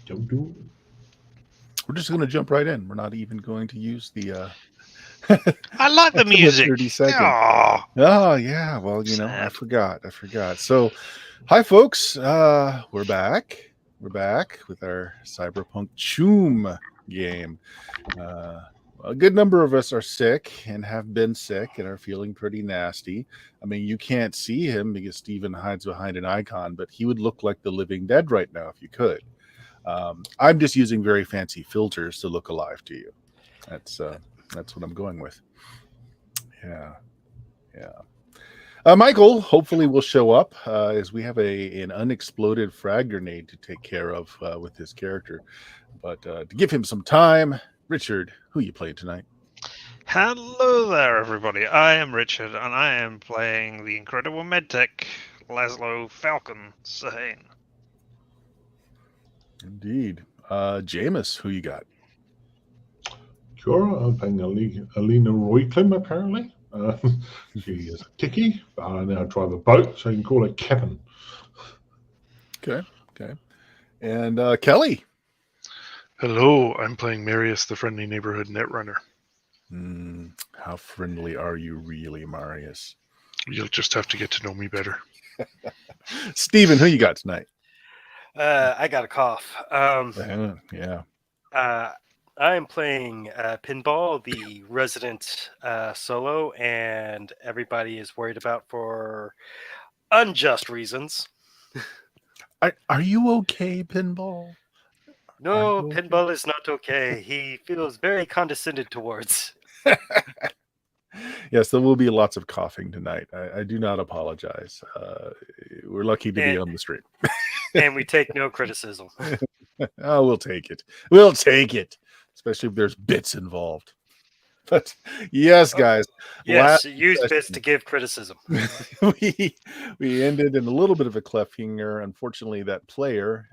Don't do We're just going to jump right in. We're not even going to use the I like the the music. 30-second. Oh, Oh yeah, well, I sad. forgot. So, hi folks, we're back. We're back with our Cyberpunk CHOOM game. Uh, a good number of us are sick and have been sick and are feeling pretty nasty. I mean, you can't see him because Steven hides behind an icon, but he would look like the living dead right now if you could. I'm just using very fancy filters to look alive to you. That's what I'm going with. Yeah, yeah. Michael hopefully will show up as we have an unexploded frag grenade to take care of with his character. But to give him some time, Richard, who you playing tonight? Hello there, everybody. I am Richard, and I am playing the incredible medtech Laszlo Falcon Sahane. Indeed. Jameis, who you got? Sure, I'm playing Alina Royklim, apparently. She is a Tiki, but I now drive a boat, so you can call her Captain. Okay. And Kelly. Hello, I'm playing Marius, the friendly neighborhood netrunner. How friendly are you really, Marius? You'll just have to get to know me better. Steven, who you got tonight? I got a cough. Yeah. I am playing Pinball, the resident solo, and everybody is worried about for unjust reasons. Are you okay, Pinball? No, Pinball is not okay. He feels very condescended towards. Yes, there will be lots of coughing tonight. I do not apologize. We're lucky to be on the stream. And we take no criticism. Oh, we'll take it. We'll take it, especially if there's bits involved. But yes, guys. Yes, use bits to give criticism. we ended in a little bit of a cliffhanger. Unfortunately, that player,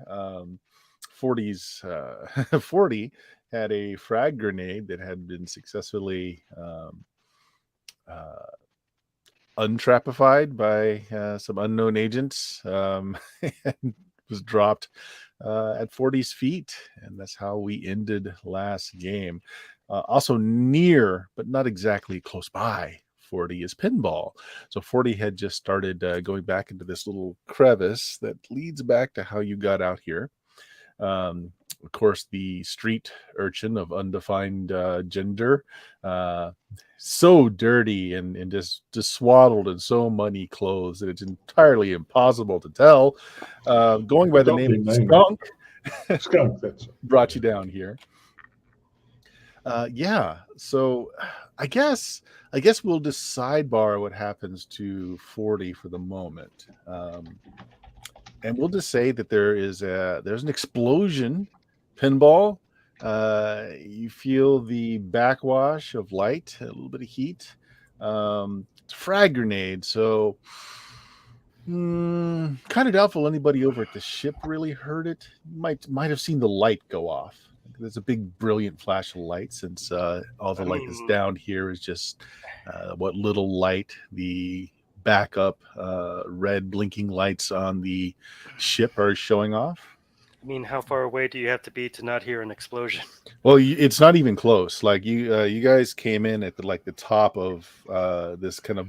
40 had a frag grenade that had been successfully untrappified by some unknown agents and was dropped at 40's feet, and that's how we ended last game. Also near, but not exactly close by, 40 is Pinball. So 40 had just started going back into this little crevice that leads back to how you got out here. Of course, the street urchin of undefined gender, so dirty and just swaddled in so many clothes that it's entirely impossible to tell. Going by the name of Skunk, that's brought you down here. Yeah, so I guess we'll just sidebar what happens to 40 for the moment. And we'll just say that there's an explosion, Pinball. You feel the backwash of light, a little bit of heat. It's a frag grenade, so kind of doubtful anybody over at the ship really heard it. Might have seen the light go off. There's a big, brilliant flash of light, since all the light that's down here is just what little light the backup red blinking lights on the ship are showing off. I mean, how far away do you have to be to not hear an explosion? Well, it's not even close. Like you guys came in at the top of this kind of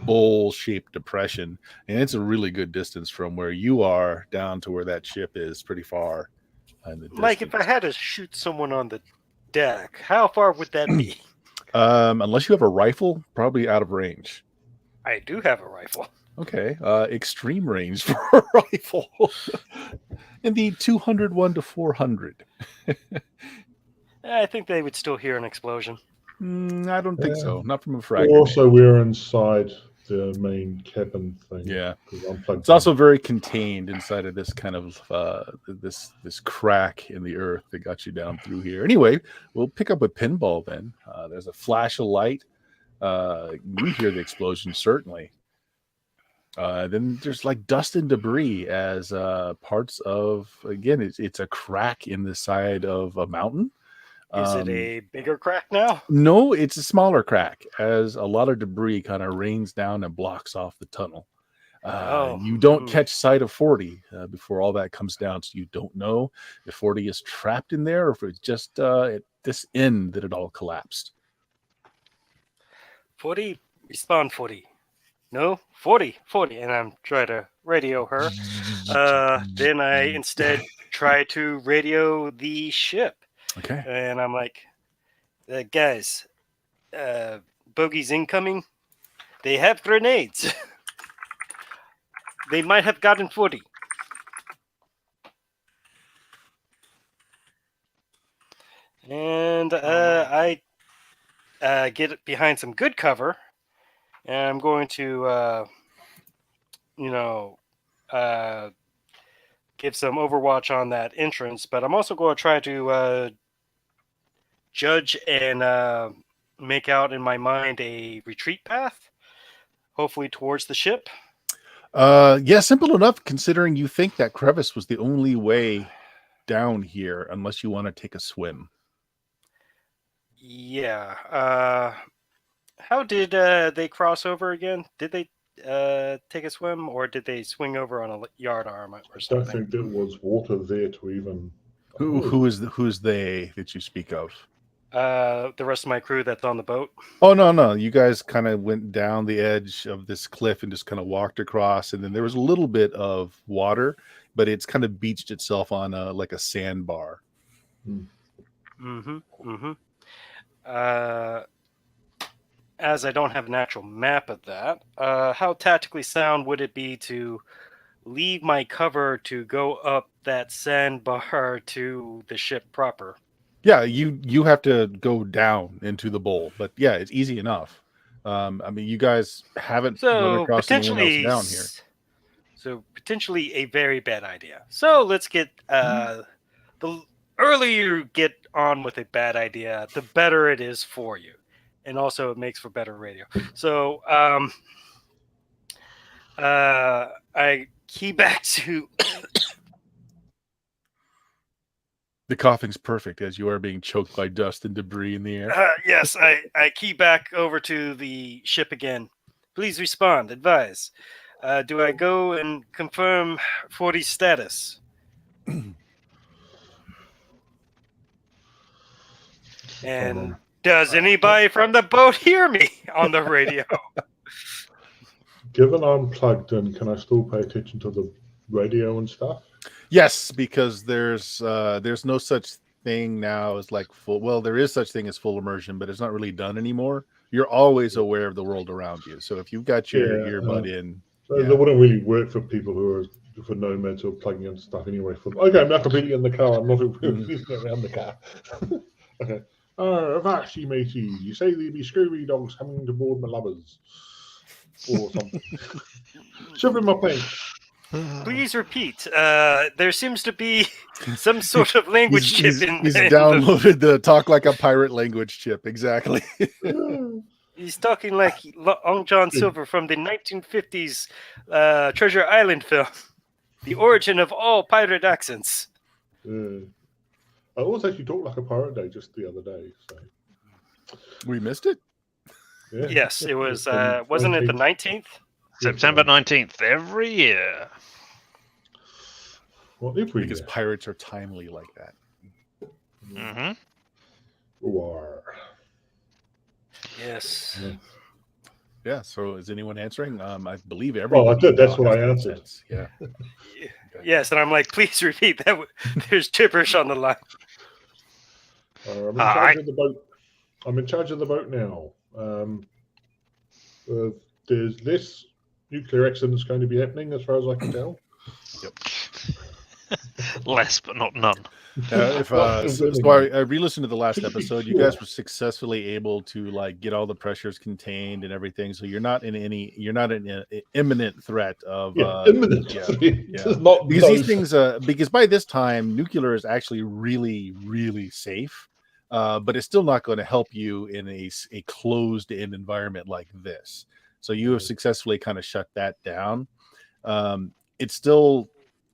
bowl-shaped depression, and it's a really good distance from where you are down to where that ship is. Pretty far. Mike, if I had to shoot someone on the deck, how far would that be? Unless you have a rifle, probably out of range. I do have a rifle. Okay, extreme range for a rifle. In the 201 to 400. I think they would still hear an explosion. I don't think so. Not from a frag. Also, we're inside the main cabin thing. Yeah, it's also very contained inside of this kind of this crack in the earth that got you down through here. Anyway, we'll pick up with Pinball then. There's a flash of light. You hear the explosion, certainly. Then there's like dust and debris as parts of, again, it's a crack in the side of a mountain. Is it a bigger crack now? No, it's a smaller crack as a lot of debris kind of rains down and blocks off the tunnel. You don't catch sight of 40 before all that comes down, so you don't know if 40 is trapped in there or if it's just at this end that it all collapsed. 40, respond 40. No, 40, and I'm trying to radio her. Then I instead try to radio the ship. Okay. And I'm like, guys, bogeys incoming. They have grenades. They might have gotten 40. And I get behind some good cover. And I'm going to, give some overwatch on that entrance. But I'm also going to try to judge and make out in my mind a retreat path, hopefully towards the ship. Yeah, simple enough, considering you think that crevice was the only way down here, unless you want to take a swim. Yeah. How did they cross over again? Did they take a swim, or did they swing over on a yard arm or I don't something? think there was water there to even. Who's they that you speak of? The rest of my crew that's on the boat. Oh, no. You guys kind of went down the edge of this cliff and just kind of walked across, and then there was a little bit of water, but it's kind of beached itself on like a sandbar. As I don't have an actual map of that, how tactically sound would it be to leave my cover to go up that sandbar to the ship proper? Yeah, you have to go down into the bowl, but yeah, it's easy enough. I mean, you guys haven't run across anyone else down here. So potentially a very bad idea. So let's get the earlier you get on with a bad idea, the better it is for you, and also it makes for better radio. So I key back to. The coughing's perfect as you are being choked by dust and debris in the air. Yes, I key back over to the ship again. Please respond. Advise. Do I go and confirm 40's status? And does anybody from the boat hear me on the radio? Given I'm plugged in, can I still pay attention to the radio and stuff? Yes, because there's no such thing now as like full. Well, there is such thing as full immersion, but it's not really done anymore. You're always aware of the world around you. So if you've got your earbud in, that wouldn't really work for people who are for nomads who are plugging in stuff anyway. Okay, I'm not completely in the car. I'm not completely around the car. Okay. Avast, matey. You say there be scurvy dogs coming to board my lubbers, or something. Shove in my pants. Please repeat. There seems to be some sort of language chip in He's downloaded the Talk Like a Pirate language chip. Exactly. He's talking like Long John Silver from the 1950s Treasure Island film. The origin of all pirate accents. I was actually talked like a pirate day just the other day. So we missed it. Yeah. Yes, it was. Wasn't it the 19th? September 19th every year. Well, because pirates are timely like that. Mm-hmm. War. Yes. Yeah. So is anyone answering? I believe everyone. Well, I did. That's what I answered. Yeah. Yes, and I'm like, please repeat that. There's gibberish on the line. I'm in charge of the boat. I'm in charge of the boat now. There's this nuclear accident is going to be happening, as far as I can tell. Yep. Less, but not none. So I re-listened to the last episode. You guys were successfully able to like get all the pressures contained and everything, so you're not in an imminent threat of imminent threat. Not because these things. Because by this time, nuclear is actually really, really safe, but it's still not going to help you in a closed-in environment like this. So you have successfully kind of shut that down. It still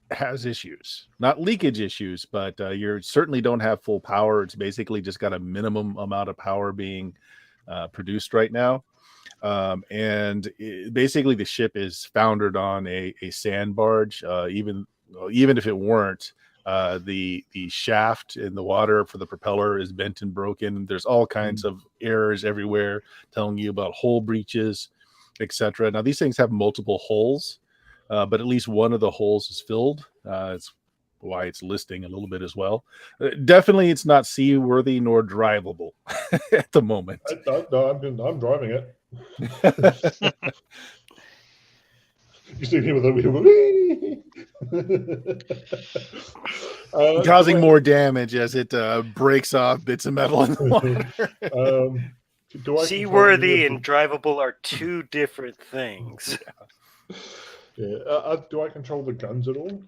has issues, not leakage issues, but you certainly don't have full power. It's basically just got a minimum amount of power being produced right now. Basically the ship is foundered on a sand barge. Even if it weren't, the shaft in the water for the propeller is bent and broken. There's all kinds of errors everywhere, telling you about hull breaches, etc. Now these things have multiple holes, but at least one of the holes is filled. It's why it's listing a little bit as well. Definitely, it's not seaworthy nor drivable at the moment. I'm driving it. You see me with a causing more damage as it breaks off bits of metal in the water. Seaworthy and drivable are two different things. Yeah. Do I control the guns at all?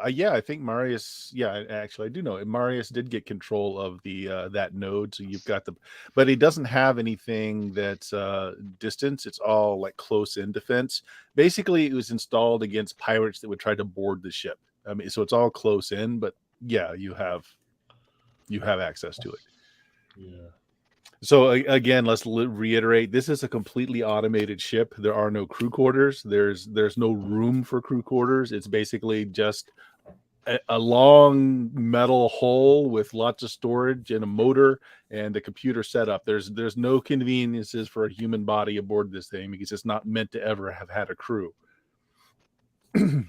Yeah, I think Marius. Yeah, actually, I do know Marius did get control of the that node. So you've got but he doesn't have anything that's distance. It's all like close in defense. Basically, it was installed against pirates that would try to board the ship. I mean, so it's all close in. But yeah, you have access to it. Yeah. So again, let's reiterate: this is a completely automated ship. There are no crew quarters. There's no room for crew quarters. It's basically just a long metal hull with lots of storage and a motor and a computer setup. There's no conveniences for a human body aboard this thing because it's not meant to ever have had a crew. I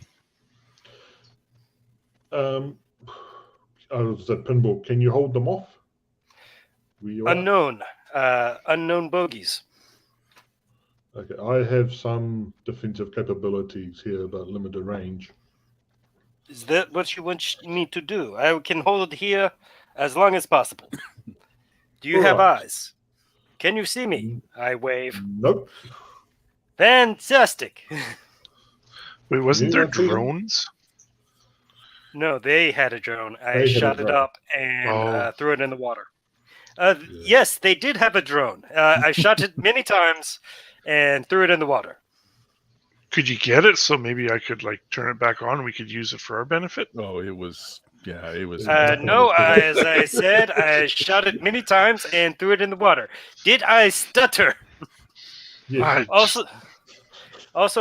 was at Pinball. Can you hold them off? Unknown bogeys. Okay, I have some defensive capabilities here, but limited range. Is that what you want me to do? I can hold it here as long as possible. Do you have eyes? Can you see me? I wave. Nope. Fantastic. Wait, wasn't there drones? No, they had a drone. I shot it up and threw it in the water. Yes, they did have a drone. I shot it many times and threw it in the water. Could you get it so maybe I could like turn it back on and we could use it for our benefit? Oh, it was. No, as I said, I shot it many times and threw it in the water. Did I stutter? Yeah. Also,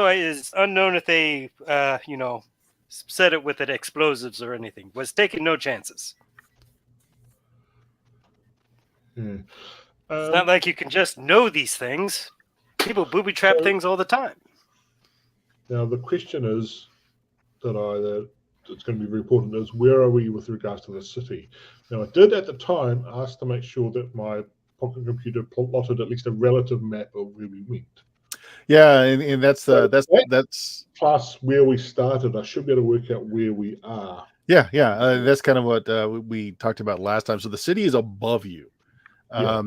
it is unknown if they, set it with explosives or anything. Was taking no chances. Yeah. It's not like you can just know these things. People booby trap things all the time. Now the question is that's going to be very important is where are we with regards to the city? Now I did at the time ask to make sure that my pocket computer plotted at least a relative map of where we went. Yeah, and that's plus where we started. I should be able to work out where we are. Yeah. That's kind of what we talked about last time. So the city is above you. Yeah.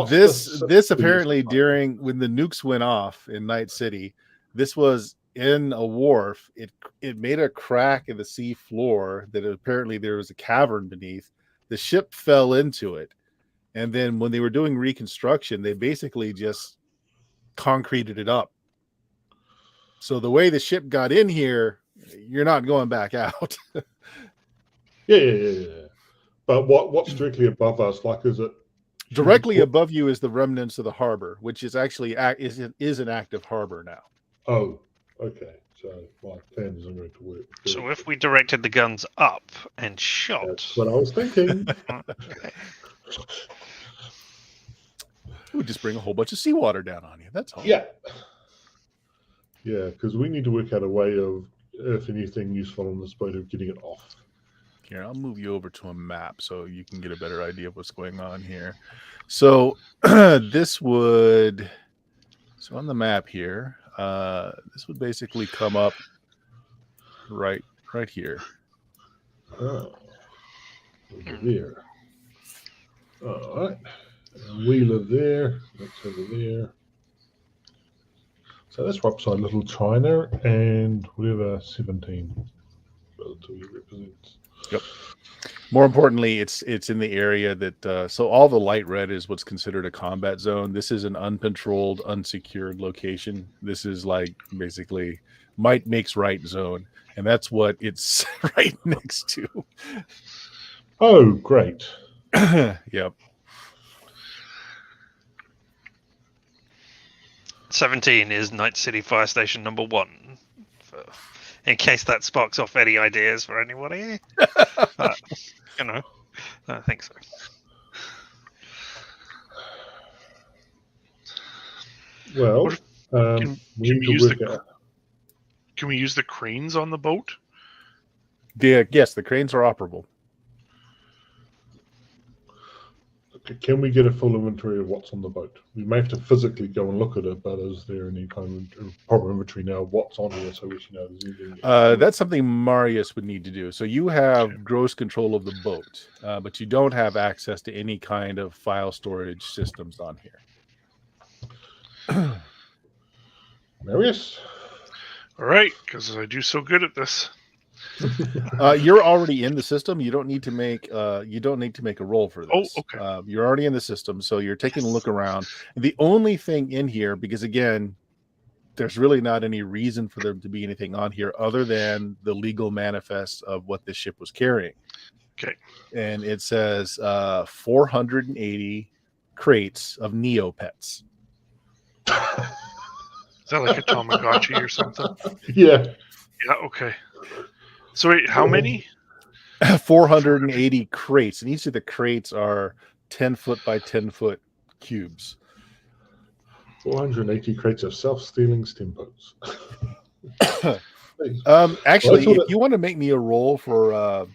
This apparently during when the nukes went off in Night City, this was in a wharf. It made a crack in the sea floor that apparently there was a cavern beneath. The ship fell into it, and then when they were doing reconstruction, they basically just concreted it up. So the way the ship got in here, you're not going back out. Yeah. But what's directly above us? Like, is it directly above you is the remnants of the harbor, which is actually is an active harbor now. Oh, okay. So my plan isn't going to work. So if we directed the guns up and shot, that's what I was thinking. Okay. We just bring a whole bunch of seawater down on you. That's all. Yeah, because we need to work out a way of, if anything useful on this boat, of getting it off. Here, I'll move you over to a map so you can get a better idea of what's going on here. So this would, so on the map here, this would basically come up right here. Oh, over there. All right. We live there. That's over there. So that's right beside Little China and whatever 17 relatively represents. Yep. More importantly, it's in the area that so all the light red is what's considered a combat zone. This is an uncontrolled, unsecured location. This is like basically might makes right zone, and that's what it's right next to. Oh, great. Yep. 17 is Night City Fire Station number 1. In case that sparks off any ideas for anybody. You know, I think so. Well, What we need to work out. Can we use the cranes on the boat? Yes, the cranes are operable. Can we get a full inventory of what's on the boat? We may have to physically go and look at it, but is there any kind of proper inventory now? What's on here, so we should know there's anything? That's something Marius would need to do. So you have gross control of the boat, but you don't have access to any kind of file storage systems on here. Marius? All right, because I do so good at this. You're already in the system. You don't need to make a roll for this. Oh, okay. You're already in the system, so you're taking a look around. The only thing in here, because again, there's really not any reason for there to be anything on here other than the legal manifest of what this ship was carrying. Okay. And it says 480 crates of Neopets. Is that like a Tamagotchi or something? Yeah. Yeah, okay. So wait, how many? 480 crates, and each of the crates are 10-foot by 10-foot cubes. 480 crates of self-stealing steamboats. Actually, Well, if you want to make me a roll for,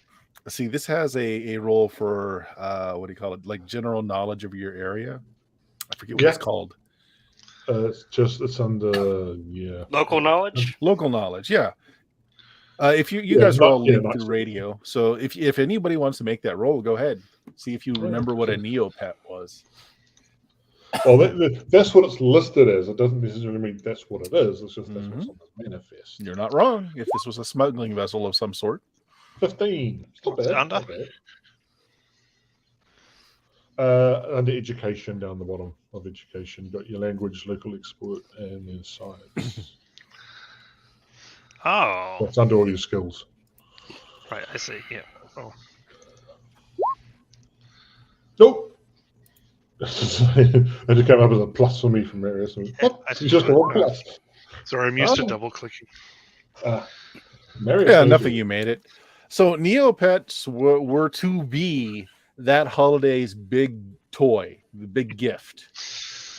see, this has a roll for, what do you call it? Like general knowledge of your area. I forget what it's called. It's under, Local knowledge? Local knowledge, yeah. If you guys are all linked through radio, so if anybody wants to make that roll, go ahead. See if you remember what a Neopet was. Well, that's what it's listed as. It doesn't necessarily mean that's what it is. It's just that's what's on the manifest. You're not wrong. If this was a smuggling vessel of some sort. 15. It's not bad. Under? Not bad. Under education, down the bottom of education, you've got your language, local export, and then science. Oh. That's under all your skills. Right, I see. Yeah. Oh. Nope. It came up as a plus for me from Marius. What? It's just a wrong plus. Sorry, I'm used to double clicking. Marius, Yeah, nothing. You made it. So Neopets were to be that holiday's big toy, the big gift.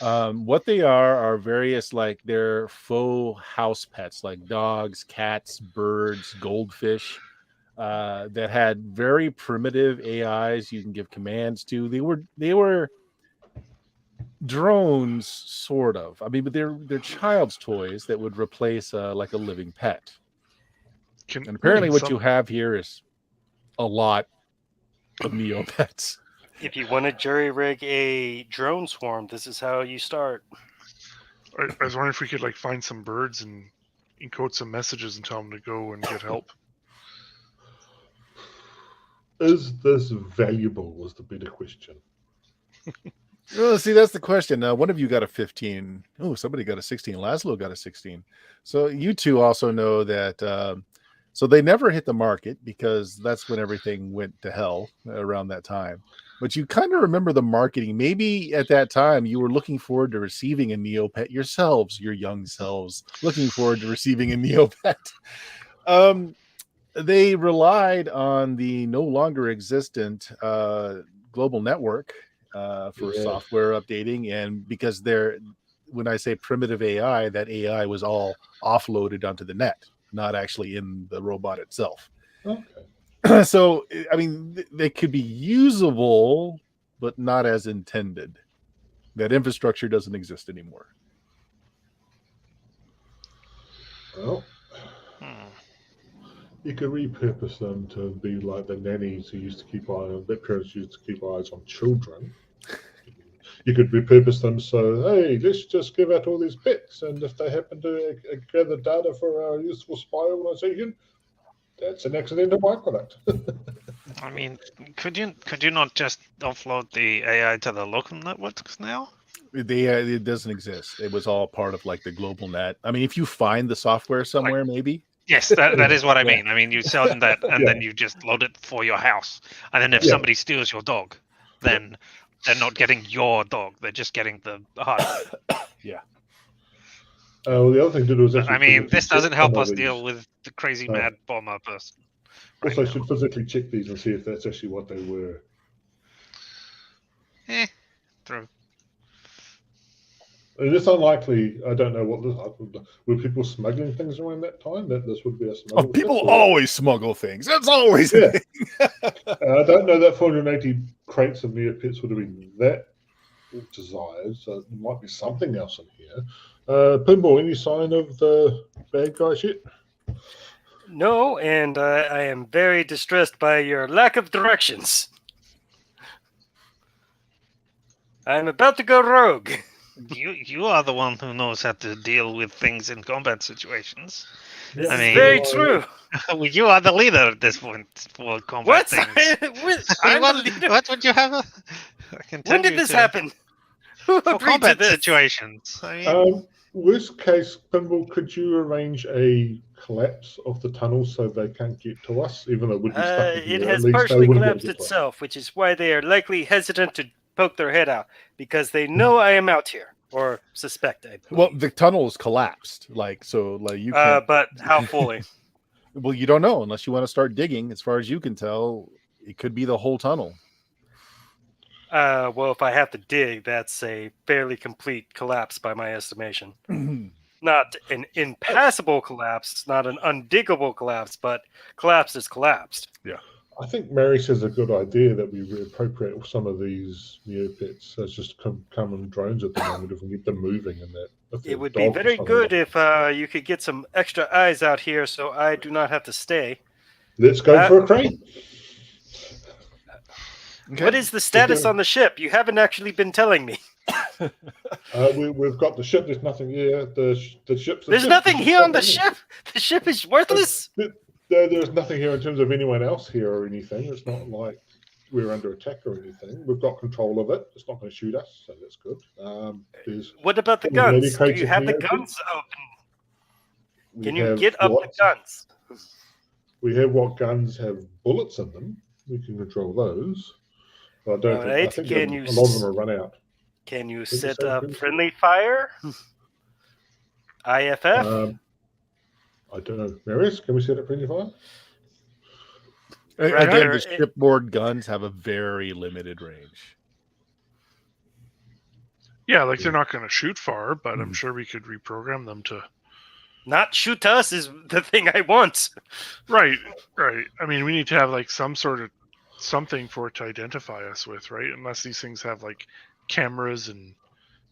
What they are various, like they're faux house pets, like dogs, cats, birds, goldfish, that had very primitive AIs you can give commands to. They were drones, sort of. I mean, but they're child's toys that would replace like a living pet. And apparently, what you have here is a lot of Neopets. If you want to jury rig a drone swarm, this is how you start. I was wondering if we could like find some birds and encode some messages and tell them to go and get help. Is this valuable? Was the better question. Well, see, that's the question. One of you got a 15. Oh, somebody got a 16. Laszlo got a 16. So you two also know that. So they never hit the market because that's when everything went to hell around that time. But you kind of remember the marketing. Maybe at that time you were looking forward to receiving a Neopet yourselves, your young selves, looking forward to receiving a Neopet. They relied on the no longer existent global network for software updating. And because when I say primitive AI, that AI was all offloaded onto the net, not actually in the robot itself. Okay. So, I mean, they could be usable, but not as intended. That infrastructure doesn't exist anymore. Well, you could repurpose them to be like the nannies who used to keep parents used to keep eyes on children. You could repurpose them so, hey, let's just give out all these bits, and if they happen to gather data for our useful spy organization, that's an accidental byproduct. I mean, could you not just offload the AI to the local networks now? It doesn't exist. It was all part of like the global net. I mean, if you find the software somewhere, maybe. Yes, that is what I mean. I mean, you sell them that, and then you just load it for your house. And then if somebody steals your dog, then they're not getting your dog; they're just getting the hardware. Yeah. Well, the other thing to do is actually. I mean, physically this doesn't check help some of us these. deal with the crazy mad bomber person. Also, right now. should physically check these and see if that's actually what they were. True. And it's unlikely. I don't know what this. Were people smuggling things around that time? That this would be a Oh, smuggle. people ship, or- always smuggle things. That's always Yeah. a thing. I don't know that 480 crates of Neopets would have been that desired. So there might be something else in here. Pinball, any sign of the bad guys yet? No, and I am very distressed by your lack of directions. I'm about to go rogue. You are the one who knows how to deal with things in combat situations. This I is mean- very true. Well, you are the leader at this point for combat What? things. I'm what, the leader. what would you have? I can tell When did you this to- happen? Who For agreed to combat this? situations. I mean, Worst case, Pinball, could you arrange a collapse of the tunnel so they can't get to us, even though we'd be stuck in here? It At has least they partially wouldn't be able collapsed to get to us. itself, which is why they are likely hesitant to poke their head out because they know I am out here or suspect I Well, believe. the tunnel is collapsed. Like you can. But how fully? Well, you don't know unless you want to start digging. As far as you can tell, it could be the whole tunnel. Well, if I have to dig, that's a fairly complete collapse by my estimation. Not an impassable collapse, not an undiggable collapse, but collapse is collapsed. I think Mary says a good idea that we reappropriate some of these Neopets as just common drones at the moment if we get them moving and that. if It they're would be dogs or very something. good if you could get some extra eyes out here so I do not have to stay. Let's go for a crane. Okay. What is the status doing- on the ship? You haven't actually been telling me. We've got the ship. There's nothing here. The ship's. There's nothing here on the ship. The ship is worthless. There's nothing here in terms of anyone else here or anything. It's not like we're under attack or anything. We've got control of it. It's not going to shoot us, so that's good. There's What about the Some lady guns? Do crates you in have the here, guns open? we Can you have get up the what- guns? We have what guns have bullets in them. We can control those. But I don't think, I Alright, think can a you lot of them are run out. Can you you set say, up please? friendly fire? IFF? I don't know. Marius, can we set up friendly fire? Again, Rather, the shipboard guns have a very limited range. Yeah, like they're not going to shoot far, but I'm Mhm. sure we could reprogram them to. Not shoot us is the thing I want. Right, right. I mean, we need to have like some sort of something for it to identify us with, right? Unless these things have like cameras and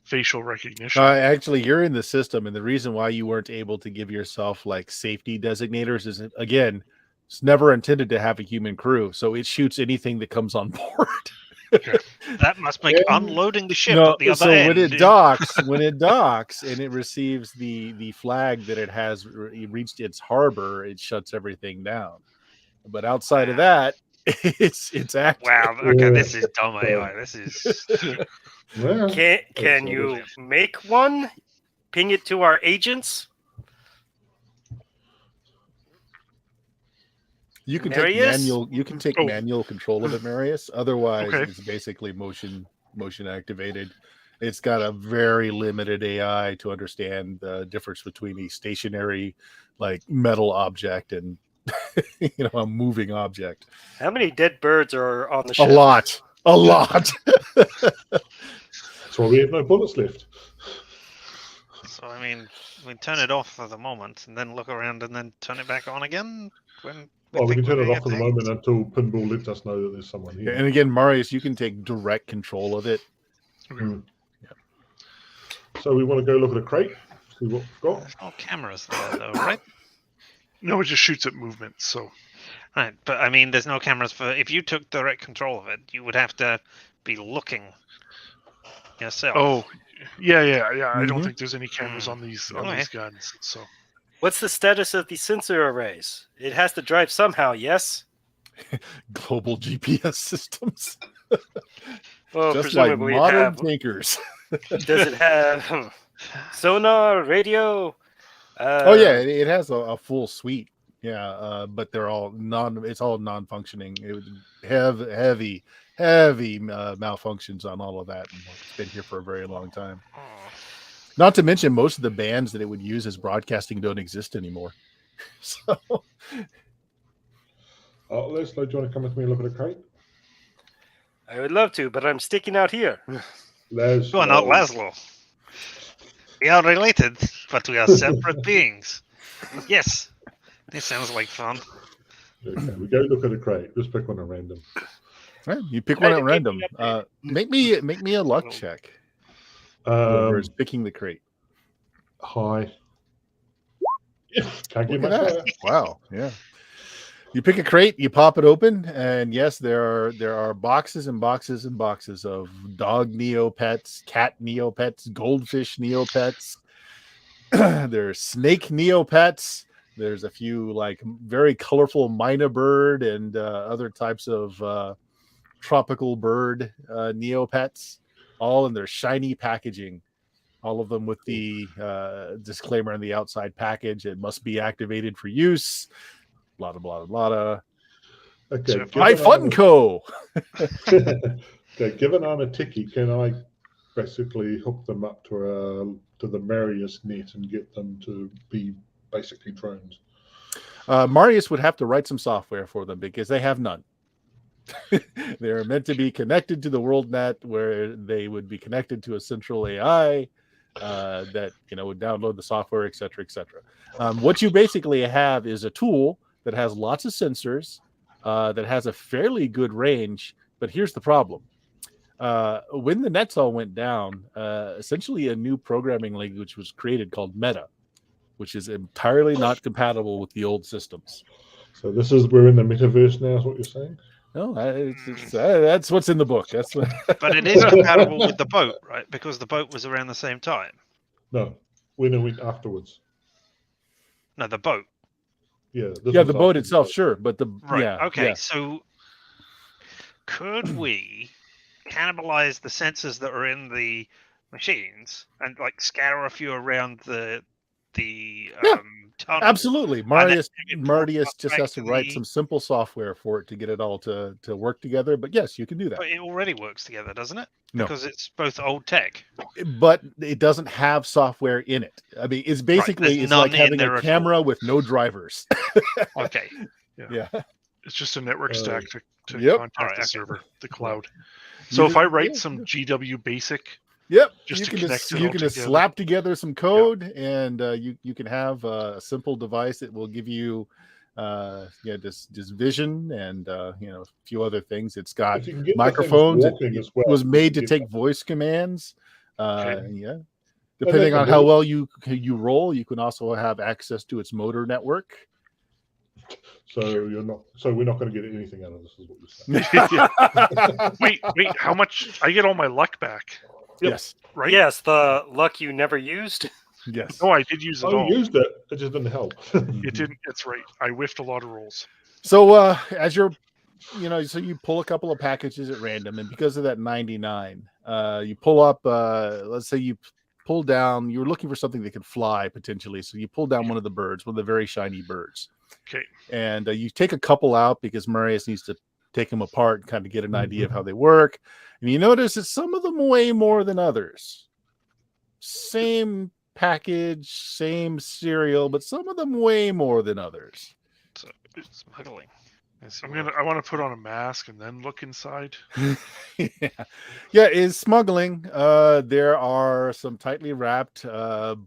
facial recognition. Actually, you're in the system, and the reason why you weren't able to give yourself like safety designators is, again, it's never intended to have a human crew, so it shoots anything that comes on board. that must make Yeah. unloading the ship No, at the other so end. when it docks, and it receives the flag that it has reached its harbor, it shuts everything down. But outside of that, it's active. Wow. Okay, Yeah. this is dumb AI. This is. Yeah. Can you make one? Ping it to our agents? You can Marius? take Oh. manual control of it, Marius. Otherwise, Okay. it's basically motion activated. It's got a very limited AI to understand the difference between a stationary, like metal object and a moving object. How many dead birds are on the A ship? lot. That's why we have no bullets left. So I mean, we turn it off for the moment, and then look around, and then turn it back on again when. Well, we can think turn it we're off for the being moment until Pinball lets us know that there's someone here. And again, Marius, you can take direct control of it. Mm. So we want to go look at a crate, see what we've got. There's no cameras there, though, right? No, it just shoots at movement. So Right, but I mean, there's no cameras for. If you took direct control of it, you would have to be looking yourself. oh, yeah. I don't Mhm. think there's any cameras on these Okay. guns. So What's the status of the sensor arrays? It has to drive somehow, yes? Global GPS systems. Well, Just like presumably modern tankers. does it have sonar, radio? Oh yeah, it has a full suite. Yeah, but they're all it's all non-functioning. It would have heavy malfunctions on all of that. And it's been here for a very long time. Oh. Not to mention, most of the bands that it would use as broadcasting don't exist anymore. So, Leslie, do you want to come with me and look at a crate? I would love to, but I'm sticking out here. Les, You are not Laszlo. We are related, but we are separate beings. Yes, this sounds like fun. Okay, we go look at a crate. Just pick one at random. yeah, you pick one at random. Make me a luck check. Whoever is picking the crate. Hi. Can't get Look much at higher. that. Wow. Yeah. You pick a crate, you pop it open, and yes, there are boxes and boxes and boxes of dog Neopets, cat Neopets, goldfish Neopets. There's snake Neopets. There's a few like very colorful minor bird and other types of tropical bird Neopets, all in their shiny packaging. All of them with the disclaimer on the outside package. It must be activated for use. Blah, blah, blah, blah. Okay. So My Funko. Okay, given I'm a techie, can I basically hook them up to the Marius net and get them to be basically drones? Marius would have to write some software for them because they have none. They're meant to be connected to the world net, where they would be connected to a central AI that would download the software, etc., etc. What you basically have is a tool that has lots of sensors, that has a fairly good range. But here's the problem. When the nets all went down, essentially a new programming language was created called Meta, which is entirely not compatible with the old systems. So we're in the metaverse now, is what you're saying? No, that's what's in the book. That's what. But it is compatible with the boat, right? Because the boat was around the same time. No, when it went afterwards. No, the boat. Yeah, Yeah, the boat itself, sure, but Right. yeah, Okay. yeah. So could we cannibalize the sensors that are in the machines and like scatter a few around the Yeah, tunnel? Absolutely. Marius brought just back has to to write the- some simple software for it to get it all to work together. But yes, you can do that. But it already works together, doesn't it? No. Because it's both old tech. But it doesn't have software in it. I mean, it's basically there's it's like none in having there a at camera with no drivers. Okay. Yeah. It's just a network stack to Yep. contact Alright, the okay. server, the cloud. So if just- I write yeah, some yeah. GW basic, Yep. Just you to can connect just it you all can just together. slap together some code, and you can have a simple device that will give you just vision and a few other things. It's got If you can get the microphones. things walking It as well, was you made can to get take voice commands. Okay. Yeah. Depending can on how do it. well you roll, you can also have access to its motor network. So we're not going to get anything out of this, is what you're saying. wait, how much? I get all my luck back, Yes. right? Yes, the luck you never used. Yes. No, I did use it I all. used it. It just didn't help. It didn't. That's right. I whiffed a lot of rolls. So as you're, so you pull a couple of packages at random, and because of that 99, you pull up. Let's say you pull down. You're looking for something that could fly potentially, so you pull down one of the birds, one of the very shiny birds. Okay. And you take a couple out because Marius needs to take them apart and kind of get an idea of how they work. And you notice that some of them weigh more than others. Same package, same cereal, but some of them weigh more than others. So smuggling. I want to put on a mask and then look inside. Yeah, is smuggling. There are some tightly wrapped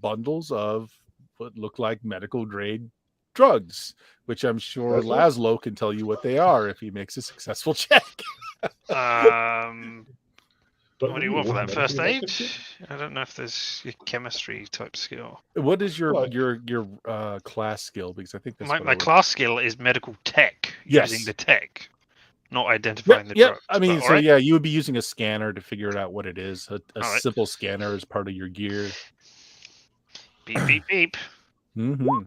bundles of what look like medical grade drugs, which I'm sure Laszlo can tell you what they are if he makes a successful check. What do you want for that? First aid? I don't know if there's a chemistry type skill. What is your class skill? Because I think that's My class skill is medical tech. Yes. Using the tech, not identifying the drugs. I mean, but, so alright. yeah, you would be using a scanner to figure out what it is. A Alright. simple scanner is part of your gear. Beep beep beep. Mm-hmm.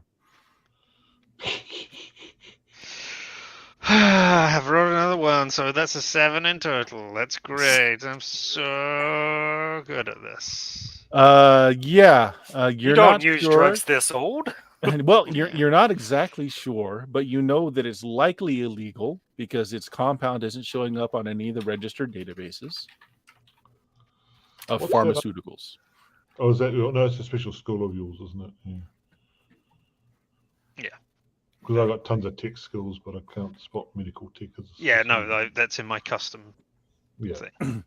I have rolled another one, so that's a 7 in total. That's great. I'm so good at this. Yeah. You're You don't not use sure. drugs this old. Well, you're not exactly sure, but you know that it's likely illegal because its compound isn't showing up on any of the registered databases of What's that? pharmaceuticals. Oh, is that? No, it's a special skill of yours, isn't it? Yeah. Because I've got tons of tech skills, but I can't spot medical tech. Yeah, no, that's in my custom Yeah. thing.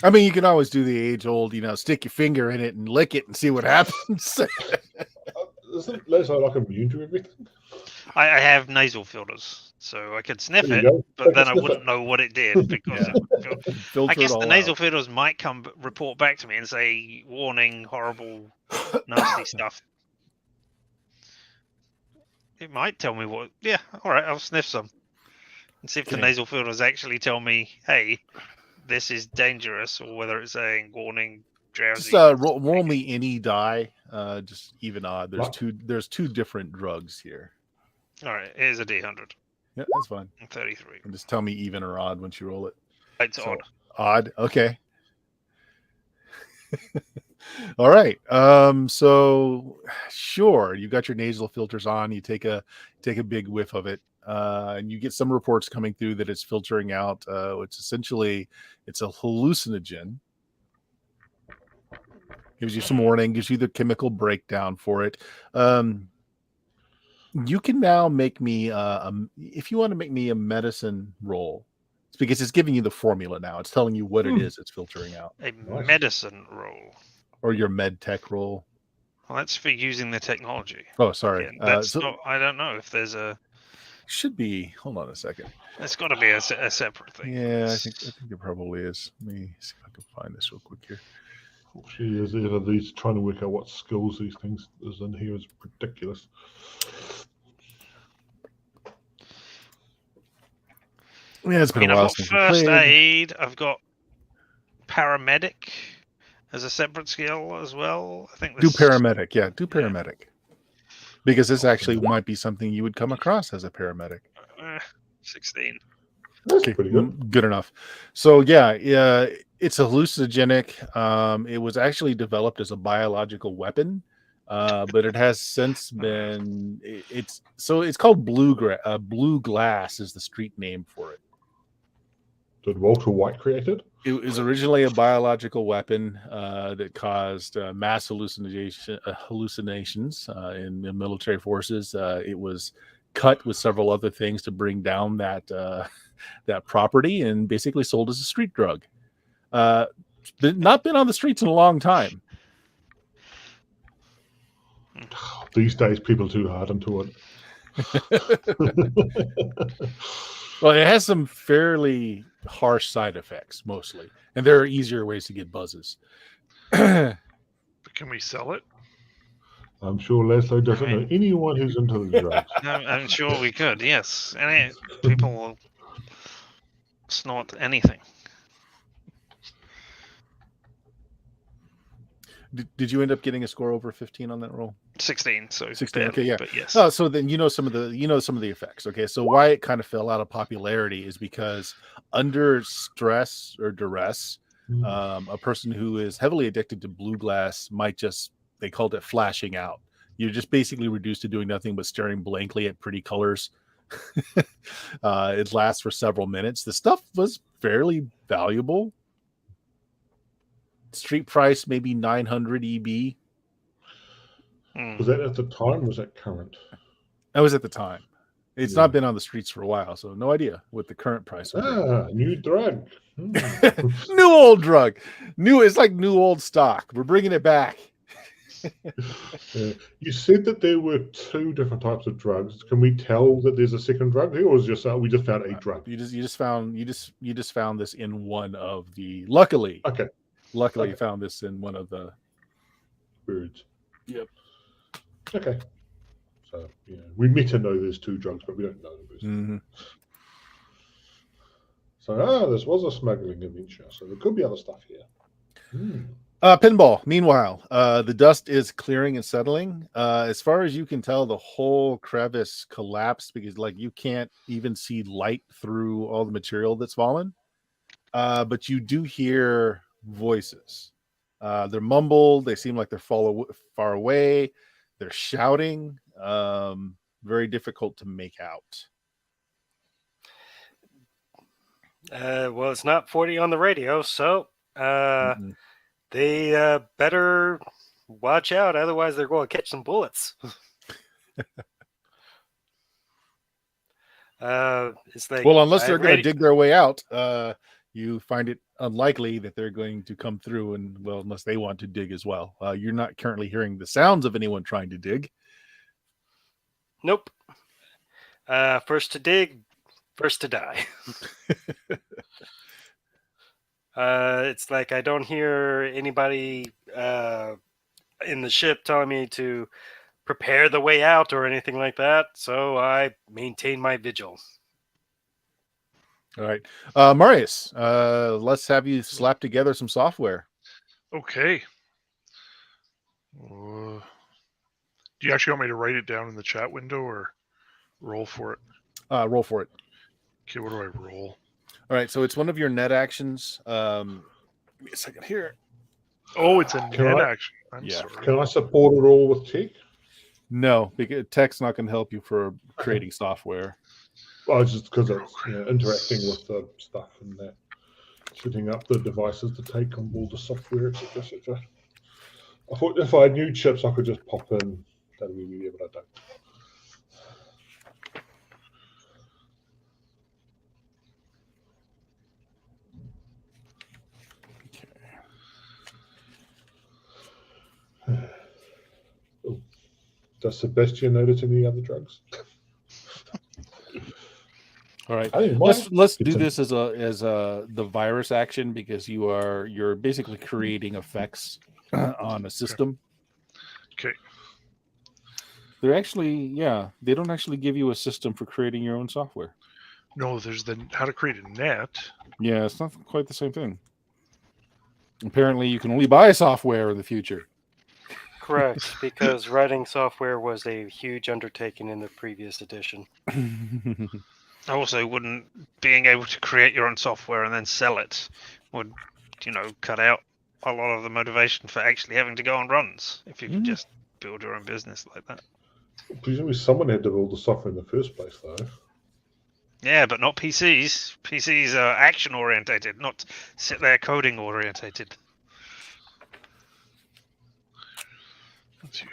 I mean, you can always do the age-old, stick your finger in it and lick it and see what happens. Isn't Leslie like immune to everything? I have nasal filters, so I could sniff There it, you go. but I then can I sniff wouldn't it. know what it did because I Filter it guess the all nasal out. filters might report back to me and say, "Warning, horrible, nasty stuff." It might tell me what. Yeah, all right, I'll sniff some and see if the Okay. nasal filters actually tell me, "Hey, this is dangerous," or whether it's saying, "Warning, drowsy." Just roll me any die, just even odd. There's two different drugs here. All right, here's a D100. Yeah, that's fine. 33. And just tell me even or odd once you roll it. It's So, odd. Odd. Okay. All right. So sure, you got your nasal filters on. You take a big whiff of it, and you get some reports coming through that it's filtering out. It's a hallucinogen. Gives you some warning. Gives you the chemical breakdown for it. You can now make me if you want to make me a medicine roll. It's because it's giving you the formula now. It's telling you what it is it's filtering out. A Nice. medicine roll. Or your med tech roll. Well, that's for using the technology. Oh, sorry. Again, that's not. I don't know if there's a. Should be. Hold on a second. There's got to be a separate thing. Yeah, I think it probably is. Let me see if I can find this real quick here. She is either these trying to work out what skills these things is in here is ridiculous. Yeah, it's been a I've while got since we first played. aid. I've got paramedic as a separate skill as well. I think Do this paramedic. Yeah, do paramedic. Because this actually might be something you would come across as a paramedic. 16. That's Okay, pretty good. good enough. So yeah, it's a hallucinogenic. It was actually developed as a biological weapon, but it has since been. It's called blue glass is the street name for it. Did Walter White create it? It was originally a biological weapon that caused mass hallucinations in the military forces. It was cut with several other things to bring down that property, and basically sold as a street drug. Not been on the streets in a long time. These days, people are too hard into it. Well, it has some fairly harsh side effects, mostly, and there are easier ways to get buzzes. But can we sell it? I'm sure Leslie doesn't know anyone who's into the drugs. I'm sure we could. Yes, and people will snort anything. Did you end up getting a score over 15 on that roll? 16. So 16. barely, Okay, yeah. But yes. Oh, so then some of the effects. Okay, so why it kind of fell out of popularity is because under stress or duress, a person who is heavily addicted to blue glass might they called it flashing out. You're just basically reduced to doing nothing but staring blankly at pretty colors. It lasts for several minutes. The stuff was fairly valuable. Street price maybe 900 EB. Was that at the time? Or was that current? That was at the time. It's not been on the streets for a while, so no idea what the current price would be. New drug. New old drug. It's like new old stock. We're bringing it back. You said that there were two different types of drugs. Can we tell that there's a second drug here, or is just we just found a drug? You just found this in one of the. Luckily, you found this in one of the birds. Yep. Okay. So we meant to know there's two drugs, but we don't know the person. Mm-hmm. So this was a smuggling adventure. So there could be other stuff here. Pinball. Meanwhile, the dust is clearing and settling. As far as you can tell, the whole crevice collapsed because, you can't even see light through all the material that's fallen. But you do hear voices. They're mumbled. They seem like they're far away. They're shouting. Very difficult to make out. Well, it's not 40 on the radio, so they better watch out, otherwise they're going to catch some bullets. It's like, Well, unless they're I'm going to ready- dig their way out, you find it unlikely that they're going to come through, and well, unless they want to dig as well. You're not currently hearing the sounds of anyone trying to dig. Nope. First to dig, first to die. It's like I don't hear anybody in the ship telling me to prepare the way out or anything like that, so I maintain my vigil. All right, Marius, let's have you slap together some software. Okay. Do you actually want me to write it down in the chat window or roll for it? Roll for it. Okay, what do I roll? All right, so it's one of your net actions. Give me a second here. Oh, it's a Can net I- action. I'm Yeah. sorry. Can I support it all with tech? No, because tech's not going to help you for creating software. Well, it's just because it's interacting with the stuff and that, setting up the devices to take on board the software, etc., etc. I thought if I had new chips, I could just pop in. That'd be easier, but I don't. Oh, does Sebastian notice any other drugs? All right, I think let's do this as the virus action, because you're basically creating effects on a system. Okay. They're actually they don't actually give you a system for creating your own software. No, there's the how to create a net. Yeah, it's not quite the same thing. Apparently, you can only buy software in the future. Correct, because writing software was a huge undertaking in the previous edition. Also, wouldn't being able to create your own software and then sell it would, cut out a lot of the motivation for actually having to go on runs if you could just build your own business like that. Presumably someone had to build the software in the first place, though. Yeah, but not PCs. PCs are action orientated, not sit there coding orientated. Let's see.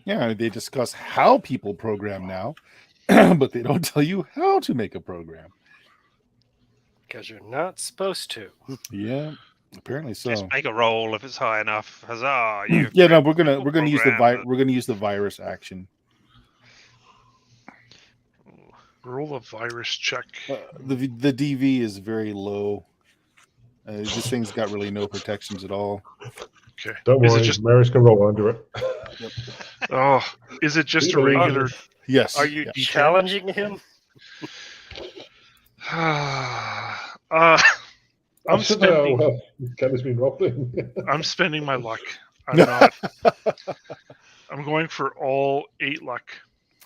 Yeah, they discuss how people program now, but they don't tell you how to make a program. Because you're not supposed to. Yeah, apparently so. Just make a roll if it's high enough. Huzzah! You Yeah, no, we're gonna use the virus action. Roll a virus check. The DV is very low. This thing's got really no protections at all. Okay. Don't Is worry, it just Marius can roll under it. is it just a Really? regular? Yes. Are you Yeah. challenging him? I'm spending. Well, Kevin's been rolling. I'm spending my luck. I'm not. I'm going for all 8 luck.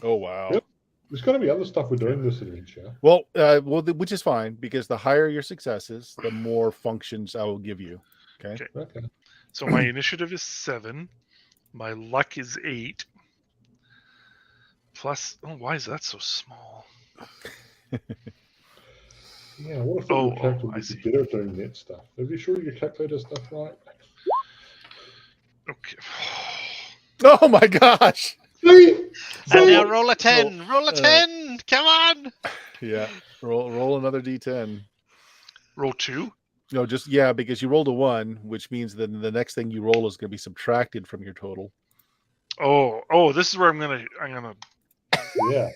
Oh wow. Yep. There's got to be other stuff we're doing this adventure. Well, which is fine, because the higher your successes, the more functions I will give you. Okay. Okay. So my initiative is 7. My luck is 8. Plus, why is that so small? Yeah, what if your character I would see. be better at doing that stuff? Are you sure you calculated stuff right? Okay. Oh my gosh. See? And now roll a 10. Roll a 10. Come on. Yeah. Roll another D10. Roll 2. No, just because you rolled a 1, which means then the next thing you roll is going to be subtracted from your total. Oh, this is where I'm gonna. Yeah.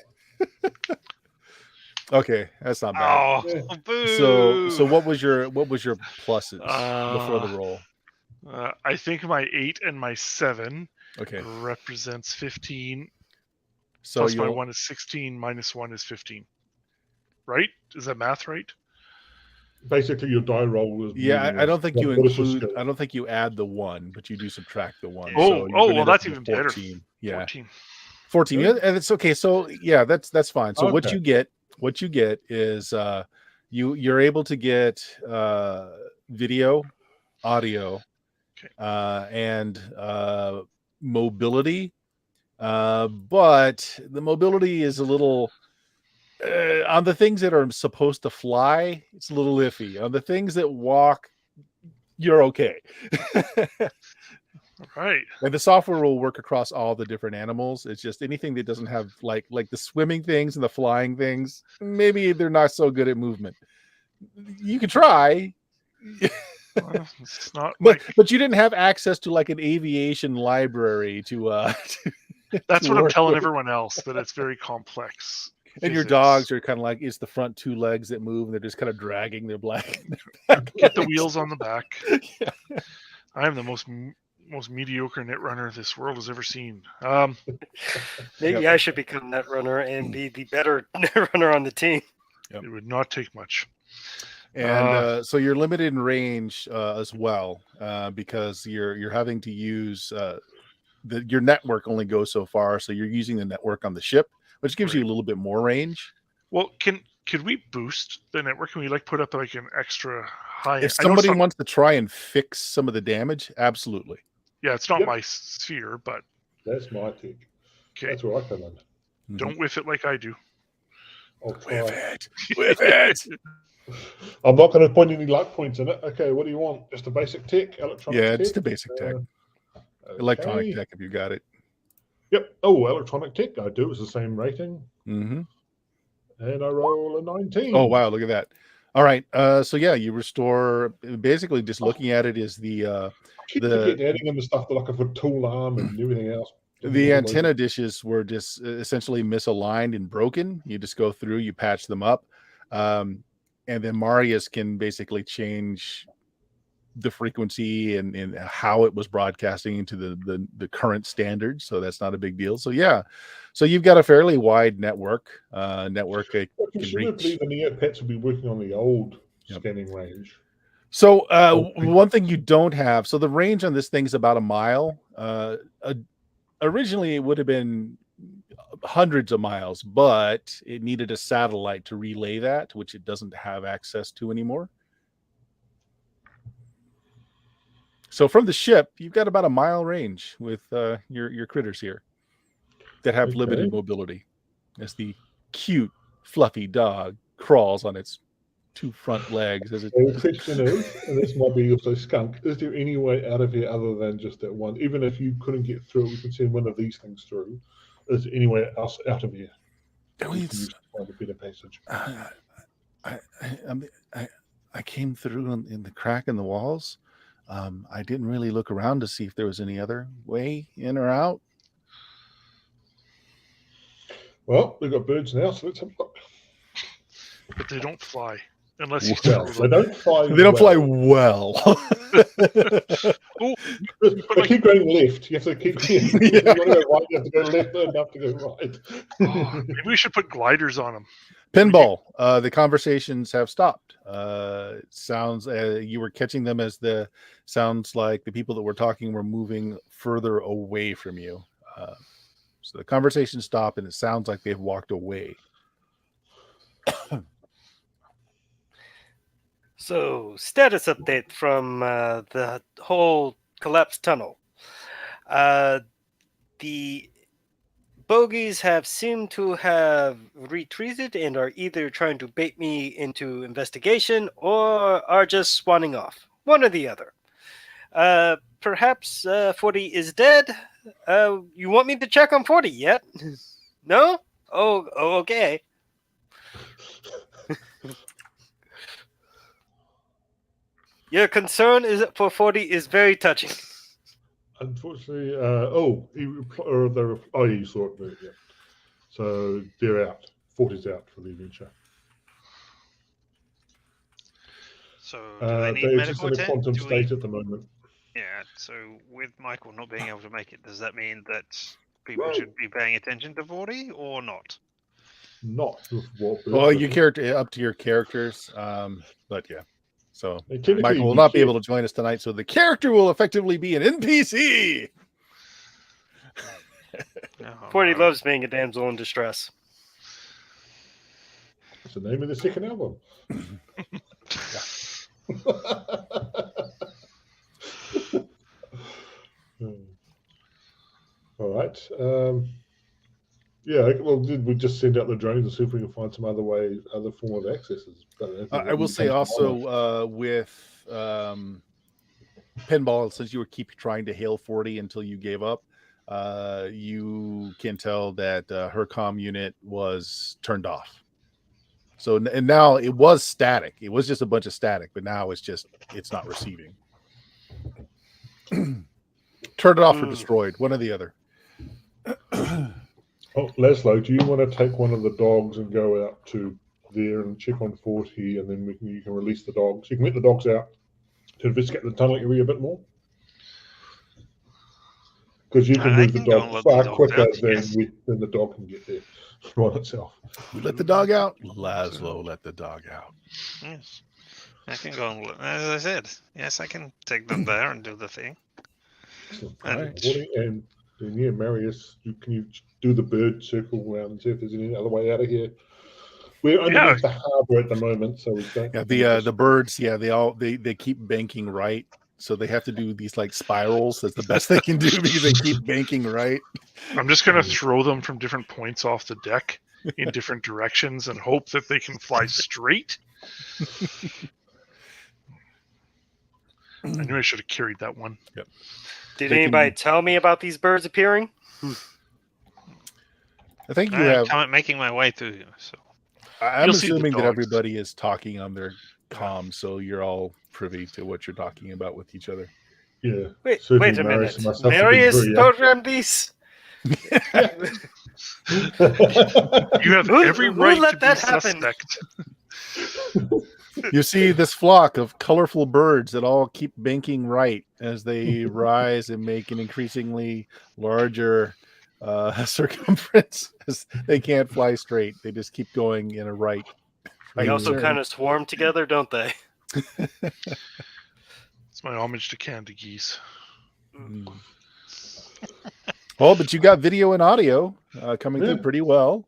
Okay, that's not bad. Oh, boo. So what was your pluses before the roll? I think my 8 and my 7 Okay, represents 15. so Plus my you'll 1 is 16. Minus 1 is 15. Right? Is that math right? Basically, your die roll is. I don't think you what is your include. skill? I don't think you add the 1, but you do subtract the 1. Oh, so you're gonna well, end up that's with even better. 14. Yeah, 14. 14. Yeah, and it's okay. So that's fine. So what Okay. you get is you're able to get video, audio, and mobility, but the mobility is a little On the things that are supposed to fly, it's a little iffy. On the things that walk, you're okay. Right. And the software will work across all the different animals. It's just anything that doesn't have like the swimming things and the flying things, maybe they're not so good at movement. You could try. Well, it's not but you didn't have access to like an aviation library to that's to what I'm work telling with. everyone else, that it's very complex. And your physics. dogs are kind of like, it's the front two legs that move and they're just kind of dragging their black Get the legs. wheels on the back. Yeah. I am the most mediocre net runner this world has ever seen. Maybe I should become net runner and be the better net runner on the team. Yep. It would not take much. And so you're limited in range as well, because you're having to use your network only goes so far. So you're using the network on the ship, which gives you a little bit more range. Well, could we boost the network? Can we like put up like an extra high? If somebody wants to try and fix some of the damage, absolutely. Yeah, it's not my sphere, but that's my take. Okay, that's where I come in. Don't whiff it like I do. I'll try. Whiff it. I'm not going to point any luck points in it. Okay, what do you want? Just a basic tech, electronic tech? Just a basic tech. Electronic tech, if you got it. Yep. Oh, electronic tech. I do. It's the same rating. Mm-hmm. And I roll a 19. Oh, wow. Look at that. All right. So, yeah, you restore. Basically, just looking at it is the adding in the stuff that like a tool arm and everything else. The antenna dishes were just essentially misaligned and broken. You just go through, you patch them up. And then Marius can basically change the frequency and how it was broadcasting into the current standards. So that's not a big deal. So yeah, so you've got a fairly wide network. Presumably the Neopets will be working on the old scanning range. So one thing you don't have, so the range on this thing is about a mile. Originally it would have been hundreds of miles, but it needed a satellite to relay that, which it doesn't have access to anymore. So from the ship, you've got about a mile range with your critters here that have limited mobility. As the cute, fluffy dog crawls on its two front legs. As the question is, and this might be also skunk, is there any way out of here other than just that one? Even if you couldn't get through, we can send one of these things through. Is there any way else out of here? Find a better passage. I came through in the crack in the walls. I didn't really look around to see if there was any other way in or out. Well, we've got birds now, so let's have a look. But they don't fly. Unless you they don't fly. They don't fly well. They keep going left. You have to keep. If you want to go right, you have to go left enough to go right. Maybe we should put gliders on them. Pinball. The conversations have stopped. It sounds you were catching them as sounds like the people that were talking were moving further away from you. So the conversation stopped, and it sounds like they've walked away. So, status update from the whole collapsed tunnel. The bogies have seemed to have retreated and are either trying to bait me into investigation or are just swanning off. One or the other. Perhaps 40 is dead. You want me to check on 40 yet? No? Oh, okay. Your concern for 40 is very touching. Unfortunately, you saw it there, yeah. So they're out. 40's out for the adventure. So do they need medical in a quantum attention? state at the moment. Yeah, so with Michael not being able to make it, does that mean that people should be paying attention to 40 or not? Not with what. Well, your character up to your characters, but yeah. So Michael will not be able to join us tonight, so the character will effectively be an NPC. 40 loves being a damsel in distress. That's the name of the second album. All right. Yeah, well, we just send out the drones and see if we can find some other form of accesses. I will say also with Pinball, since you were keep trying to hail 40 until you gave up, you can tell that her comm unit was turned off. So, and now it was static. It was just a bunch of static, but now it's not receiving. Turn it off or destroyed, one or the other. Oh, Laszlo, do you want to take one of the dogs and go out to there and check on 40, and then you can release the dogs. You can let the dogs out to investigate the tunnel area a bit more. Because you can move the dog far quicker than the dog can get there by itself. You let the dog out? Laszlo let the dog out. Yes. I can go and look. As I said, yes, I can take them there and do the thing. And yeah, Marius, can you do the bird circle around and see if there's any other way out of here? We're underneath the harbour at the moment, so we don't. Yeah, the birds. Yeah, they keep banking right, so they have to do these like spirals. That's the best they can do because they keep banking right. I'm just gonna throw them from different points off the deck in different directions and hope that they can fly straight. I knew I should have carried that one. Yep. Did anybody tell me about these birds appearing? I think you have. I'm making my way through here. So I'm assuming that everybody is talking on their comm, so you're all privy to what you're talking about with each other. Yeah. Wait a minute. Marius programmed these? You have every right to be suspect. You see this flock of colorful birds that all keep banking right as they rise and make an increasingly larger circumference. As they can't fly straight. They just keep going in a right. They also kind of swarm together, don't they? It's my homage to candy geese. Well, but you got video and audio coming through pretty well.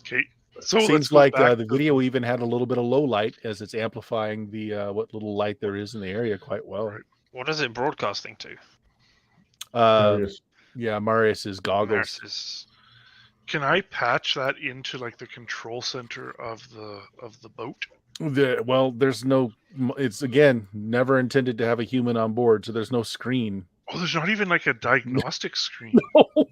Okay. So seems like the video even had a little bit of low light as it's amplifying the what little light there is in the area quite well. Right. What is it broadcasting to? Marius. Yeah, Marius's goggles. Can I patch that into like the control center of the boat? Well, there's no. It's again never intended to have a human on board, so there's no screen. Oh, there's not even like a diagnostic screen.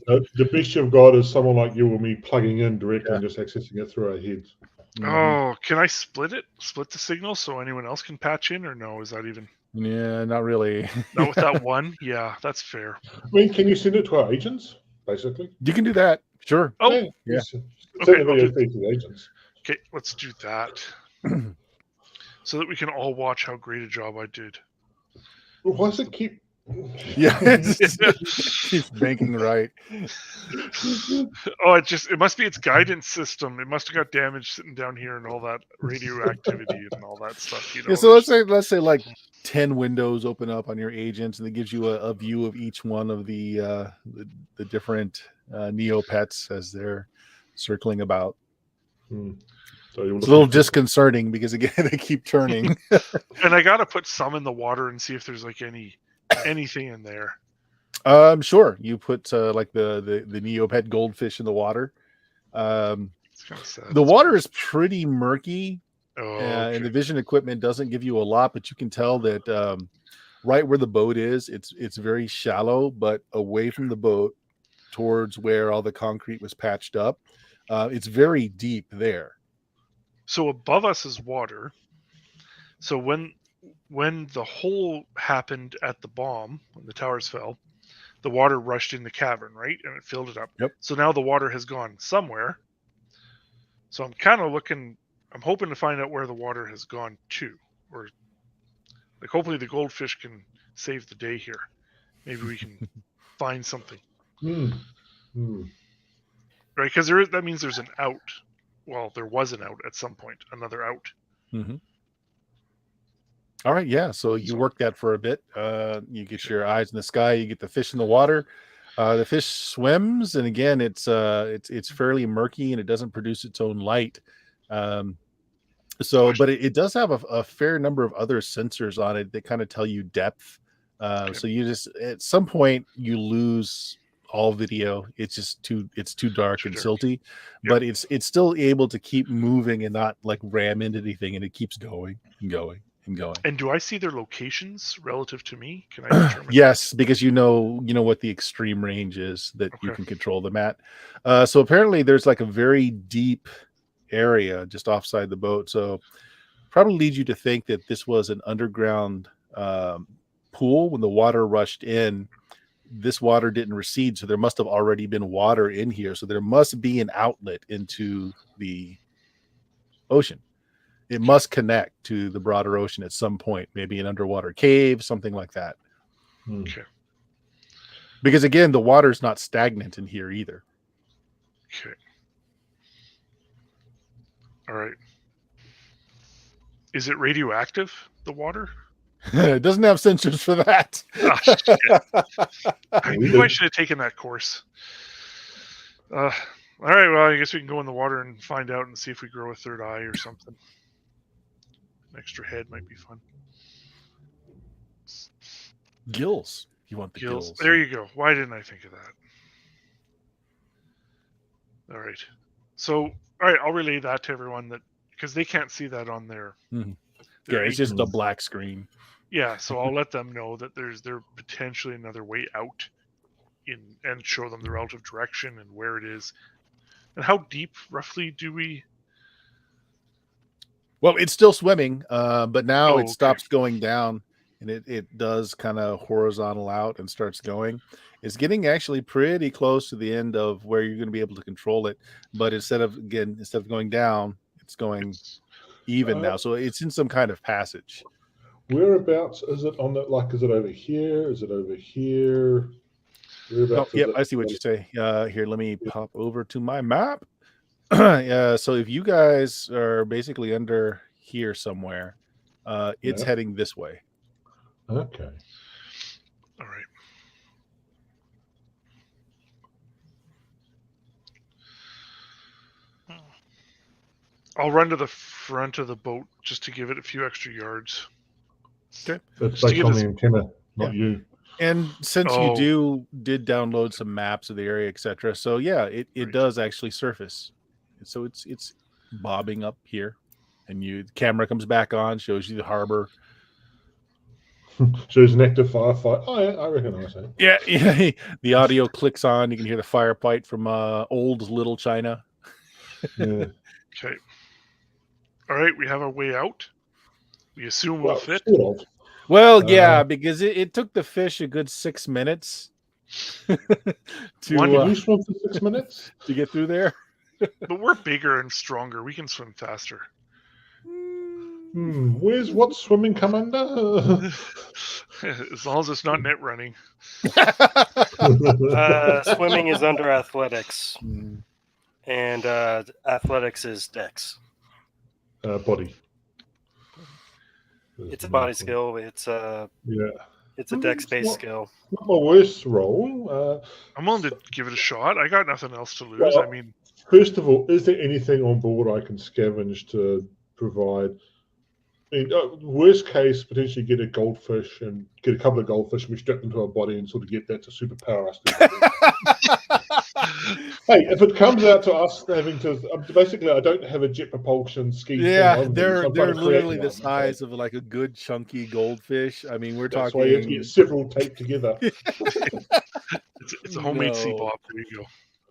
The best you've got is someone like you or me plugging in directly and just accessing it through our heads. Oh, can I split the signal so anyone else can patch in, or no? Is that even? Yeah, not really. Not with that one? Yeah, that's fair. I mean, can you send it to our agents, basically? You can do that. Sure. Oh, yeah. Okay, send the video feed to the agents. Okay, let's do that. So that we can all watch how great a job I did. Well, why does it keep... Yeah, it's banking right. Oh, it must be its guidance system. It must have got damaged sitting down here and all that radioactivity and all that stuff. You know. Yeah, so let's say like 10 windows open up on your agents, and it gives you a view of each one of the different Neopets as they're circling about. So it's a little disconcerting because again they keep turning. And I gotta put some in the water and see if there's like anything in there. Sure. You put like the Neopet goldfish in the water. The water is pretty murky, and the vision equipment doesn't give you a lot, but you can tell that right where the boat is, it's very shallow, but away from the boat towards where all the concrete was patched up, it's very deep there. So above us is water. So when the hole happened at the bomb, when the towers fell, the water rushed in the cavern, right? And it filled it up. Yep. So now the water has gone somewhere. So I'm kind of I'm hoping to find out where the water has gone to. Or like hopefully the goldfish can save the day here. Maybe we can find something. Right? Because that means there's an out. Well, there was an out at some point, another out. Mm-hmm. All right, yeah. So you work that for a bit. You get your eyes in the sky. You get the fish in the water. The fish swims, and again, it's fairly murky and it doesn't produce its own light. But it does have a fair number of other sensors on it that kind of tell you depth. So you just at some point you lose all video. It's just too dark Too and dark. silty, but it's still able to keep moving and not like ram into anything, and it keeps going and going and going. And do I see their locations relative to me? Can I determine? Yes, because you know what the extreme range is that you Okay. can control them at. So apparently there's like a very deep area just offside the boat. So probably leads you to think that this was an underground pool. When the water rushed in, this water didn't recede, so there must have already been water in here. So there must be an outlet into the ocean. It must connect to the broader ocean at some point, maybe an underwater cave, something like that. Okay. Because again, the water's not stagnant in here either. Okay. All right. Is it radioactive, the water? It doesn't have sensors for that. Oh, shit. I knew I should have taken that course. All right, well, I guess we can go in the water and find out and see if we grow a third eye or something. An extra head might be fun. Gills. You want the gills. There you go. Why didn't I think of that? All right. So, all right, I'll relay that to everyone that because they can't see that on their. Mhm. their Yeah, it's just a black screen. Yeah, so I'll let them know that there's potentially another way out and show them the relative direction and where it is. And how deep roughly do we? Well, it's still swimming, but now Oh, it okay. stops going down, and it does kind of horizontal out and starts going. It's getting actually pretty close to the end of where you're going to be able to control it. But instead of going down, it's going even now. So it's in some kind of passage. Whereabouts is it on the is it over here? Is it over here? Oh, yep, I see what you say. Here, let me pop over to my map. So if you guys are basically under here somewhere, it's heading this way. Okay. All right. I'll run to the front of the boat just to give it a few extra yards. Okay. That's based on the antenna, not you. And since you did download some maps of the area, etc., so yeah, it does actually surface. So it's bobbing up here, and the camera comes back on, shows you the harbor. Shows an active firefight. Oh, yeah, I recognize that. Yeah. The audio clicks on. You can hear the firefight from old Little China. Yeah. Okay. All right, we have our way out. We assume we'll fit. Sort of. Well, yeah, because it took the fish a good 6 minutes Can you swim for 6 minutes to get through there. But we're bigger and stronger. We can swim faster. Where's what swimming come under? As long as it's not net running. Swimming is under athletics, and athletics is dex. Body. It's a body skill. It's a dex-based skill. Not my worst roll. I'm willing to give it a shot. I got nothing else to lose. Well, I mean, first of all, is there anything on board I can scavenge to provide? I mean, worst case, potentially get a goldfish and get a couple of goldfish and we strap them to our body and sort of get that to superpower us. Hey, if it comes out to us having to, basically, I don't have a jet propulsion ski. Yeah, they're literally the size of like a good chunky goldfish. I mean, we're That's talking. why you have to get several taped together. it's a homemade sea bop. There you go.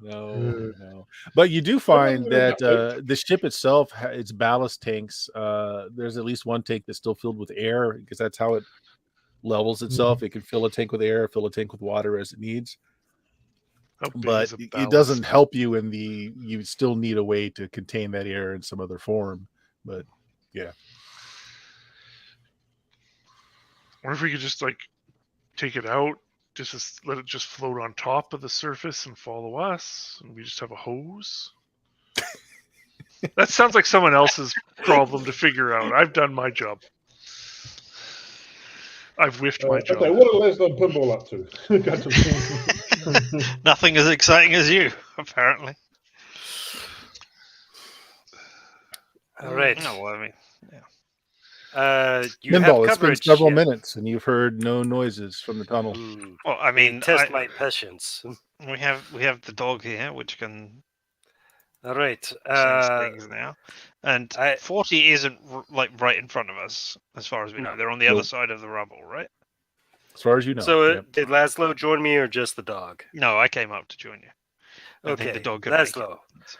No. But you do find that the ship itself, its ballast tanks, there's at least one tank that's still filled with air because that's how it levels itself. It can fill a tank with air, fill a tank with water as it needs. But it doesn't help you you still need a way to contain that air in some other form. But yeah. I wonder if we could just take it out, just let it just float on top of the surface and follow us, and we just have a hose. That sounds like someone else's problem to figure out. I've done my job. I've whiffed my job. Okay, what are Leslie and Pinball up to? Nothing as exciting as you, apparently. All right. No, I mean, yeah. You have Minball, it's been coverage. several yeah. minutes, and you've heard no noises from the tunnel. Well, I mean, Test my patience. we have the dog here, which can All right. sense things now, and I- 40 isn't like right in front of us, as far as we know. No. They're on the other Nope. side of the rubble, right? As far as you know. So Yep. did Laszlo join me or just the dog? No, I came up to join you. I think Okay, the dog could make it, Laszlo. so,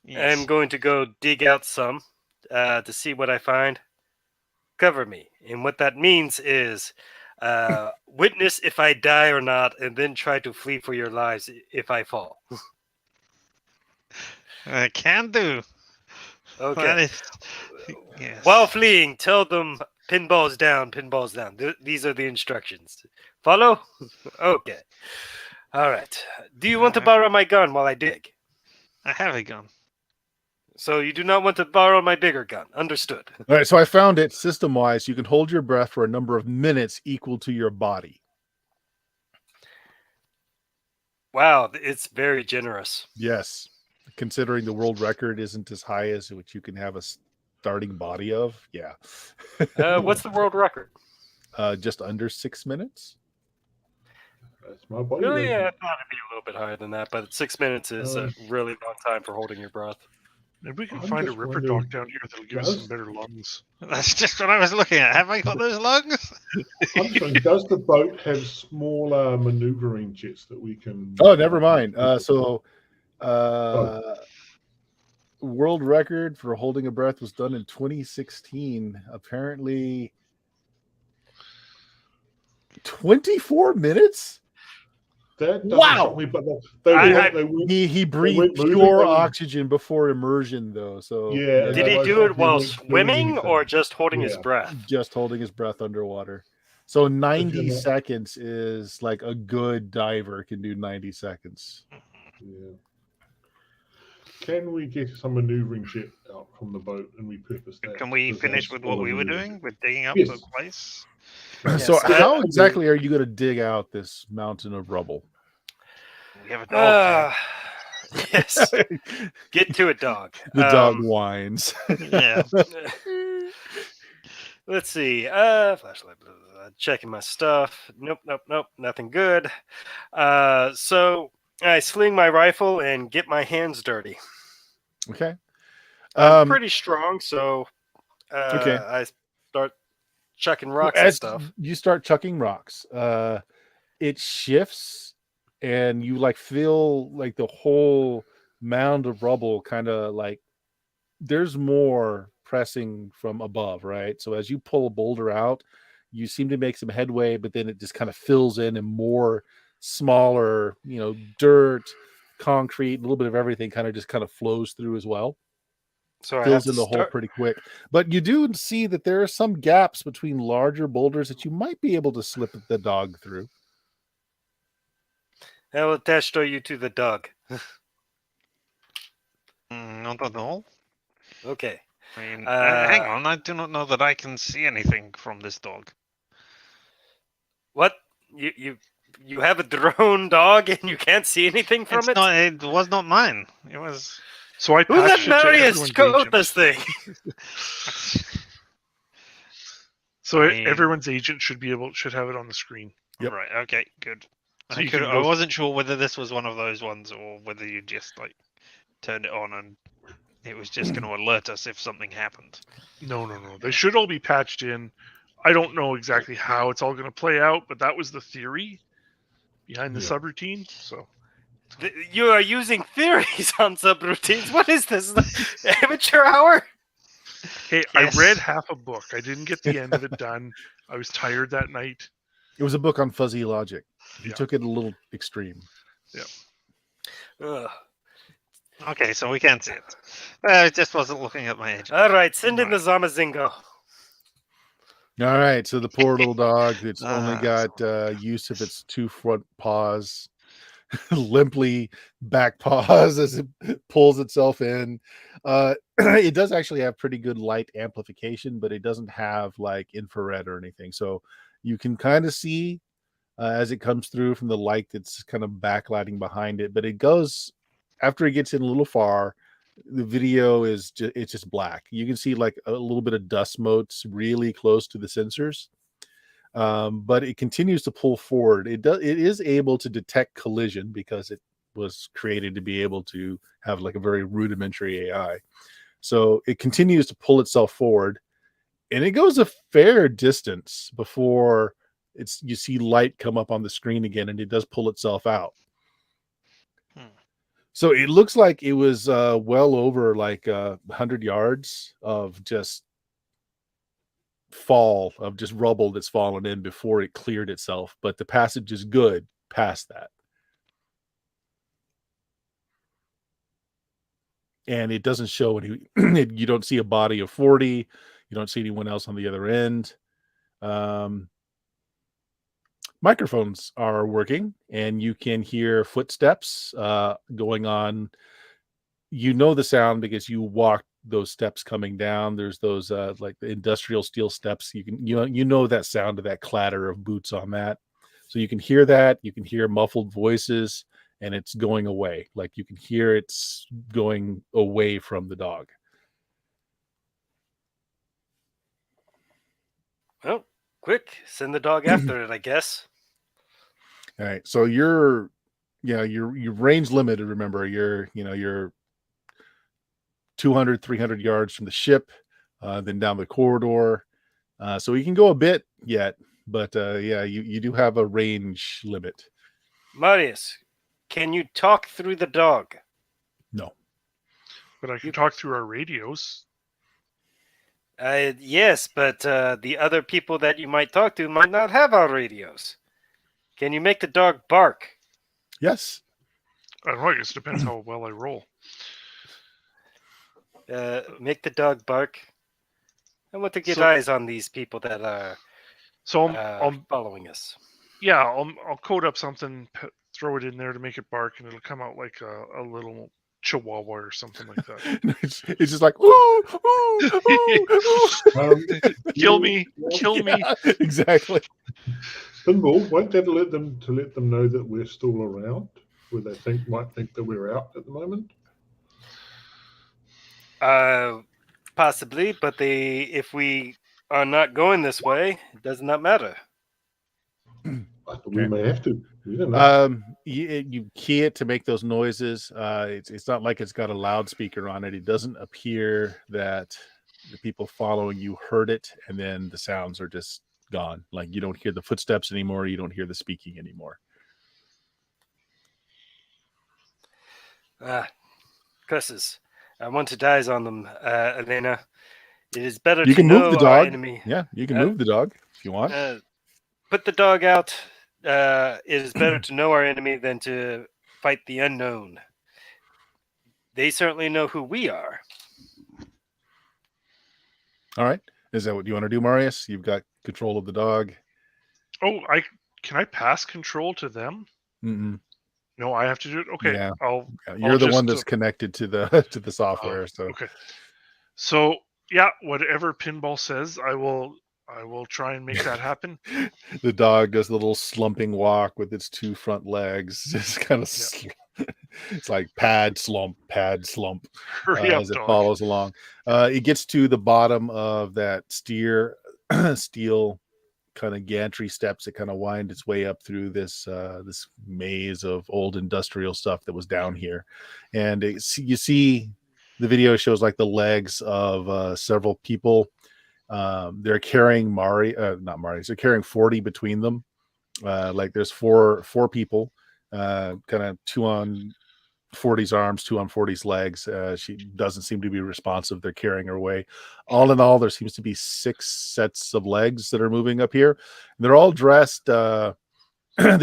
yes. I'm going to go dig out some to see what I find. Cover me. And what that means is witness if I die or not, and then try to flee for your lives if I fall. I can do. Okay. That is, yes. While fleeing, tell them pinballs down, pinballs down. These are the instructions. Follow? Okay. All right. Do you want to borrow my gun while I dig? I have a gun. So you do not want to borrow my bigger gun. Understood. All right, so I found it system-wise. You can hold your breath for a number of minutes equal to your body. Wow, it's very generous. Yes, considering the world record isn't as high as what you can have a starting body of. Yeah. What's the world record? Just under 6 minutes. That's my body. Really? then. Yeah, I thought it'd be a little bit higher than that, but 6 minutes is a really long time for holding your breath. Maybe we can I'm find a just ripper wondering- dog down here that'll give us some better lungs. That's just what I was looking at. Have I got those lungs? I'm just wondering, does the boat have smaller maneuvering jets that we can? Oh, never mind. World record for holding a breath was done in 2016. Apparently, 24 minutes. That doesn't Wow. shock me, but He breathed went moving pure and- oxygen before immersion, though. So Yeah. Did he Otherwise, do it he while wouldn't do swimming anything. or just holding his Yeah. breath? just holding his breath underwater. So 90 not- seconds is like a good diver can do 90 seconds. Yeah. Can we get some maneuvering jet out from the boat and repurpose that? Can we Because finish that's with what all we were maneuvering doing jet. with digging up Yes. the place? So Yes, how exactly are you going to dig out this mountain of rubble? We have a dog. Yes. Get to it, dog. The dog whines. Yeah. Let's see. Flashlight. Blah, blah, blah. Checking my stuff. Nope. Nothing good. So I sling my rifle and get my hands dirty. Okay. I'm pretty strong, so Okay. I start chucking rocks and As stuff. you start chucking rocks, it shifts, and you like feel like the whole mound of rubble kind of like there's more pressing from above, right? So as you pull a boulder out, you seem to make some headway, but then it just kind of fills in and more smaller, dirt, concrete, a little bit of everything kind of flows through as well. So I have Fills to in the hole start. pretty quick. But you do see that there are some gaps between larger boulders that you might be able to slip the dog through. I will attach you to the dog. Not at all. Okay. I mean, Uh, hang on. I do not know that I can see anything from this dog. What? You have a drone dog and you can't see anything from it? It was not mine. It was. So I Who let patched it to Marius everyone's code agent. this thing? So I mean- everyone's agent should have it on the screen. Yep. Right. Okay. Good. So I you can I go- wasn't sure whether this was one of those ones or whether you just like turned it on and it was just going to alert us if something happened. No. They should all be patched in. I don't know exactly how it's all going to play out, but that was the theory behind the Yeah. subroutine. So You are using theories on subroutines. What is this? Amateur hour? hey, Yes. I read half a book. I didn't get the end of it done. I was tired that night. It was a book on fuzzy logic. You Yeah. took it a little extreme. Ugh. Okay, so we can't see it. I just wasn't looking at my agent. All right, send in the Zamazingo. All right, so the poor little dog that's only Ah, got use of its two front paws, limply back paws as it pulls itself in. It does actually have pretty good light amplification, but it doesn't have like infrared or anything. So you can kind of see as it comes through from the light that's kind of backlighting behind it. But it goes, after it gets in a little far, the video is it's just black. You can see like a little bit of dust motes really close to the sensors, but it continues to pull forward. It is able to detect collision because it was created to be able to have like a very rudimentary AI. So it continues to pull itself forward, and it goes a fair distance before you see light come up on the screen again, and it does pull itself out. So it looks like it was well over like 100 yards of just rubble that's fallen in before it cleared itself. But the passage is good past that. And it doesn't show any, you don't see a body of 40. You don't see anyone else on the other end. Microphones are working, and you can hear footsteps going on. You know the sound because you walked those steps coming down. There's those like the industrial steel steps. You know that sound of that clatter of boots on that. So you can hear that. You can hear muffled voices, and it's going away. Like you can hear it's going away from the dog. Well, quick, send the dog after it, I guess. All right. So you're range limited. Remember, you're 200, 300 yards from the ship, then down the corridor. So you can go a bit yet, but you do have a range limit. Marius, can you talk through the dog? No. But I can talk through our radios. Yes, but the other people that you might talk to might not have our radios. Can you make the dog bark? Yes. I don't know. I guess it depends how well I roll. Make the dog bark. I want to get eyes on these people that are I'm following us. Yeah, I'll code up something, throw it in there to make it bark, and it'll come out like a little chihuahua or something like that. It's just like, ooh, ooh, ooh, ooh. Kill me. Exactly. Pinball, won't that let them know that we're still around, where they might think that we're out at the moment? Possibly, but if we are not going this way, it does not matter. We may have to. We don't know. You key it to make those noises. It's not like it's got a loudspeaker on it. It doesn't appear that the people following you heard it, and then the sounds are just gone. Like you don't hear the footsteps anymore. You don't hear the speaking anymore. Curses. I want to dice on them, Elena. It is better You to can know move the our dog. enemy. Yeah, you can move the dog if you want. Put the dog out. It is better to know our enemy than to fight the unknown. They certainly know who we are. All right. Is that what you want to do, Marius? You've got control of the dog. Oh, can I pass control to them? Mm-mm. No, I have to do it. Okay, Yeah. You're the one that's connected to the software. So okay. So yeah, whatever Pinball says, I will try and make that happen. The dog does a little slumping walk with its two front legs. Just kind of, it's like pad slump Hurry up, as it dog. follows along. It gets to the bottom of that steel kind of gantry steps. It kind of wind its way up through this maze of old industrial stuff that was down here, and you see the video shows like the legs of several people. They're carrying they're carrying 40 between them. Like there's four people, kind of 2 on 40's arms, 2 on 40's legs. She doesn't seem to be responsive. They're carrying her away. All in all, there seems to be 6 sets of legs that are moving up here. They're all dressed. The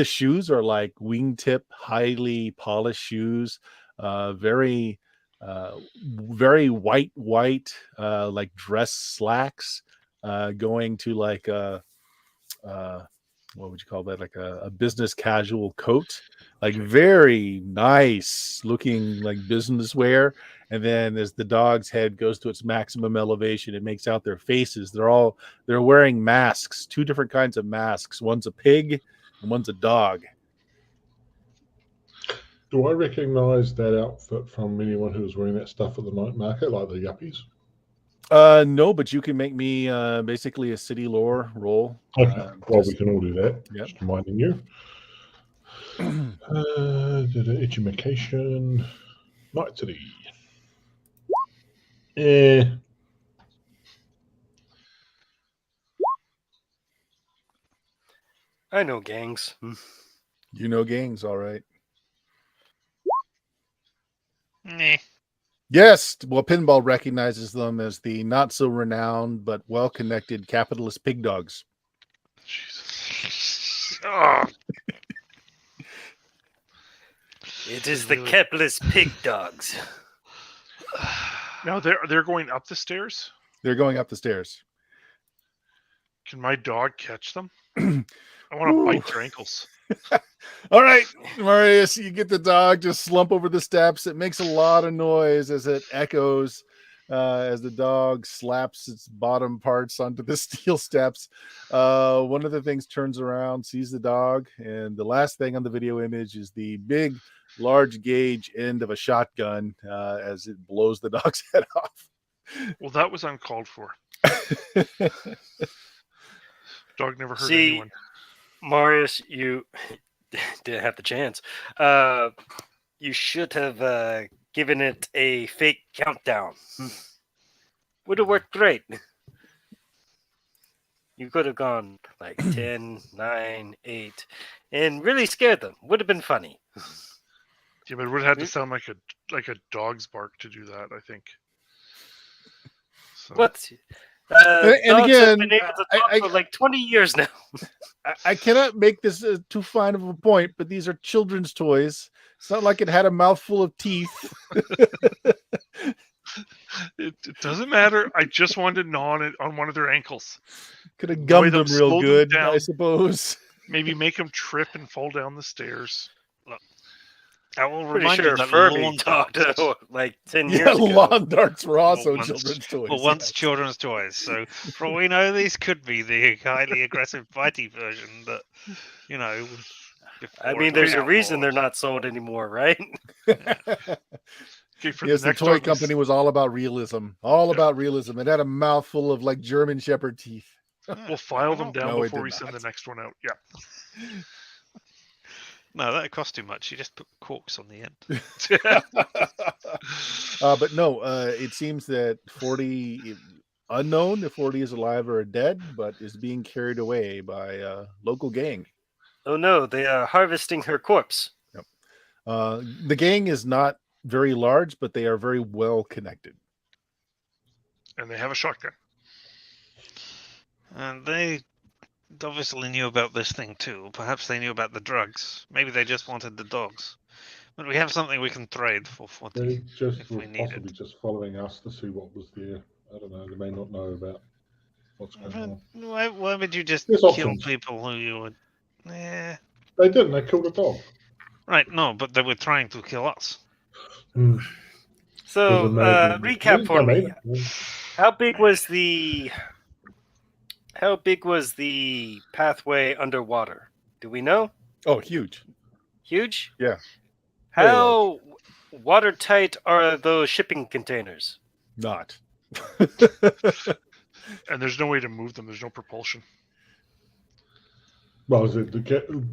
shoes are like wingtip, highly polished shoes. Very white, like dress slacks, going to like what would you call that? Like a business casual coat, like very nice looking, like business wear. And then as the dog's head goes to its maximum elevation, it makes out their faces. They're wearing masks, 2 different kinds of masks. One's a pig and one's a dog. Do I recognise that outfit from anyone who was wearing that stuff at the night market, like the yuppies? No, but you can make me basically a city lore roll. Okay, well, we can all do that. Yep. Just reminding you. Education, Night City. I know gangs. You know gangs, all right. Nah. Yes, well, Pinball recognizes them as the not so renowned but well connected capitalist pig dogs. Jesus. Oh, It is the capitalist pig dogs. Now they're going up the stairs. They're going up the stairs. Can my dog catch them? I want to bite their ankles. All right, Marius, you get the dog to slump over the steps. It makes a lot of noise as it echoes as the dog slaps its bottom parts onto the steel steps. One of the things turns around, sees the dog, and the last thing on the video image is the big, large gauge end of a shotgun as it blows the dog's head off. Well, that was uncalled for. Dog never hurt See, anyone. Marius, you didn't have the chance. You should have given it a fake countdown. Would have worked great. You could have gone like 10, 9, 8, and really scared them. Would have been funny. Yeah, but it would have had to sound like a dog's bark to do that, I think. So. What? And Dogs again, have been able to talk for like 20 years now. I cannot make this too fine of a point, but these are children's toys. It's not like it had a mouthful of teeth. It doesn't matter. I just wanted to gnaw on it on one of their ankles. Could have gummed them real slowed them good, down. I suppose. Maybe make them trip and fall down the stairs. I will Pretty remind sure you that Furby lawn talked darts like 10 Yeah, years ago. lawn darts were also once- children's toys. were once yes. children's toys. So for all we know, these could be the highly aggressive bitey version that, you know. I before mean, it there's was a reason outlawed. they're not sold anymore, right? Okay, for Yes, the the next toy dog, company was all about realism. All about realism. It had a mouthful of like German Shepherd teeth. we'll file them down No, it before did we send not. the next one out. Yeah. No, that cost too much. You just put corks on the end. But no, it seems that 40, unknown if 40 is alive or dead, but is being carried away by a local gang. Oh no, they are harvesting her corpse. The gang is not very large, but they are very well connected. And they have a shotgun. And they obviously knew about this thing too. Perhaps they knew about the drugs. Maybe they just wanted the dogs. But we have something we can trade for 40. They just if were we need possibly just following us to see what was there. I don't know. They may not know about what's going on. Why would you just There's kill options. people who you would? Yeah. They didn't. They killed a dog. Right, no, but they were trying to kill us. So, recap for me. How big was the pathway underwater? Do we know? Oh, huge. Huge? Yeah. How watertight are those shipping containers? Not. And there's no way to move them. There's no propulsion. Well,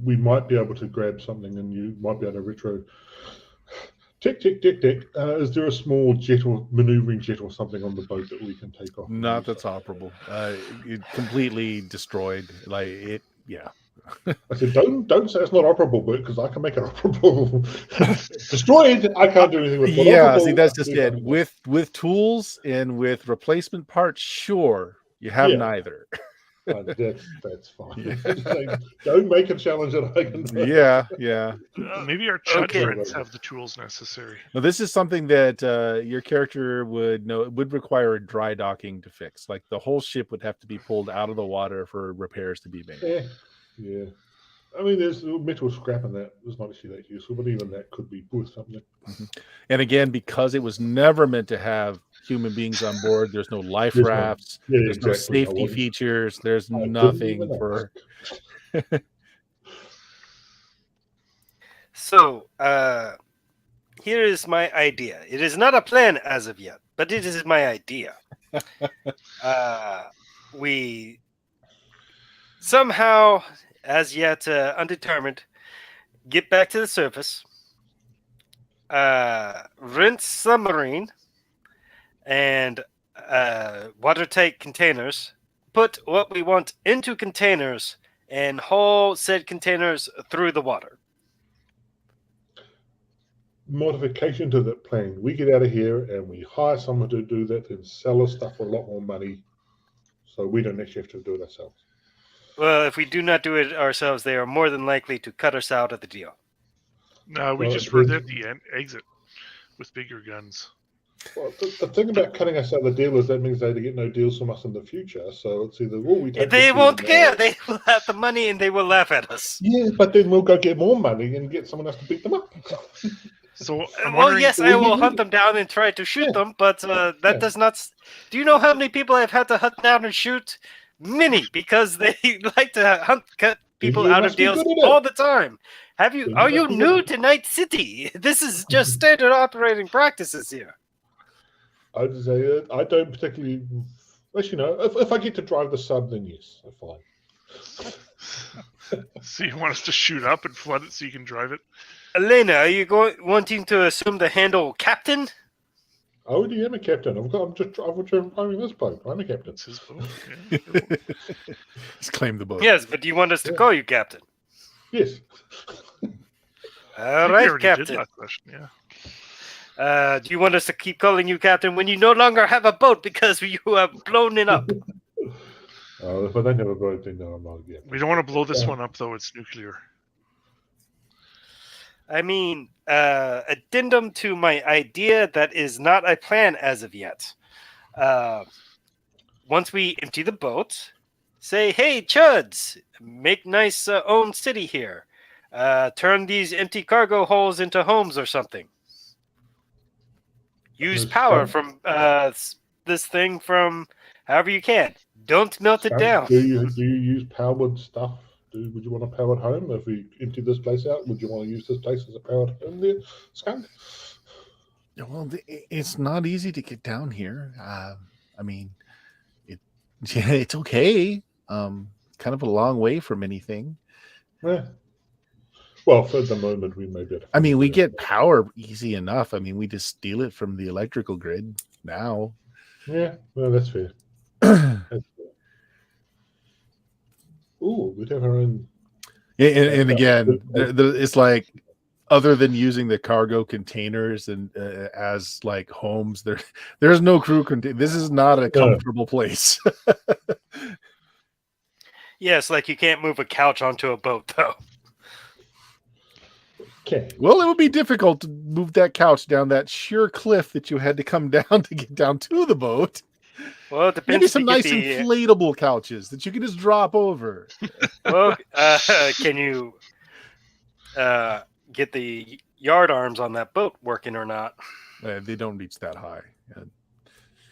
we might be able to grab something, and you might be able to retro. Tick, tick, tick, tick. Is there a small jet or maneuvering jet or something on the boat that we can take off? Not that's operable. It completely destroyed. Like it, yeah. I said, don't say it's not operable, but because I can make it operable. Destroyed. I can't do anything with it. Yeah, Operable, see, that's I just can do it. something. With tools and with replacement parts, sure, you have Yeah. neither. That's fine. Yeah. Don't make a challenge that I can do. Yeah. Maybe our chud Okay. friends have the tools necessary. Now, this is something that your character would know. It would require a dry docking to fix. Like the whole ship would have to be pulled out of the water for repairs to be made. Yeah. I mean, there's metal scrap in that. It's not actually that useful, but even that could be worth something. And again, because it was never meant to have human beings on board, there's no life There's no- rafts, Yeah, there's no exactly. safety features, there's I didn't nothing even for. ask. So, here is my idea. It is not a plan as of yet, but it is my idea. We somehow, as yet undetermined, get back to the surface, rent submarine, and watertight containers, put what we want into containers, and haul said containers through the water. Modification to that plan. We get out of here and we hire someone to do that and sell us stuff for a lot more money, so we don't actually have to do it ourselves. Well, if we do not do it ourselves, they are more than likely to cut us out of the deal. No, we Well, just run at the exit with bigger guns. Well, the thing about cutting us out of the deal is that means they get no deals from us in the future. So it's either we take They the won't deal care. now. They will have the money and they will laugh at us. Yeah, but then we'll go get more money and get someone else to beat them up. So I'm Well, wondering, yes, I will hunt them down and try to shoot them, but that does not. Do you know how many people I've had to hunt down and shoot? Many, because they like to cut people You out of must be deals good at it. all the time. Have you? You Are you must be new good. to Night City? This is just standard operating practices here. I'd say I don't particularly. Actually, no. If I get to drive the sub, then yes, I'm fine. so you want us to shoot up and flood it so you can drive it? Elena, are you wanting to assume the handle captain? I already am a captain. I'm just driving this boat. I'm a captain. It's his boat. Yeah. He's claimed the boat. Yes, but do you want us to call you captain? Yes. All I think we right, already did captain. last question, yeah. Do you want us to keep calling you captain when you no longer have a boat because you have blown it up? If I don't have a boat, then no, I'm not again. We don't want to blow this Yeah. one up, though. It's nuclear. I mean, addendum to my idea that is not a plan as of yet. Once we empty the boat, say, hey, chuds, make nice own city here. Turn these empty cargo holes into homes or something. Use There's power some- from this thing from however you can. Don't melt it down. Do you use powered stuff? Would you want a powered home? If we empty this place out, would you want to use this place as a powered home there, Skunk? Yeah, well, it's not easy to get down here. I mean, it's okay. Kind of a long way from anything. Yeah. Well, for the moment, we may be. I mean, we get power easy enough. I mean, we just steal it from the electrical grid now. Yeah, well, that's fair. That's fair. Ooh, we'd have our own. And again, it's like, other than using the cargo containers and as like homes, there's no crew contain. This is not a comfortable place. Yes, like you can't move a couch onto a boat, though. Okay. Well, it would be difficult to move that couch down that sheer cliff that you had to come down to get down to the boat. Well, it depends. Maybe some if you nice get inflatable couches that you can just drop over. Well, can you get the yard arms on that boat working or not? They don't reach that high.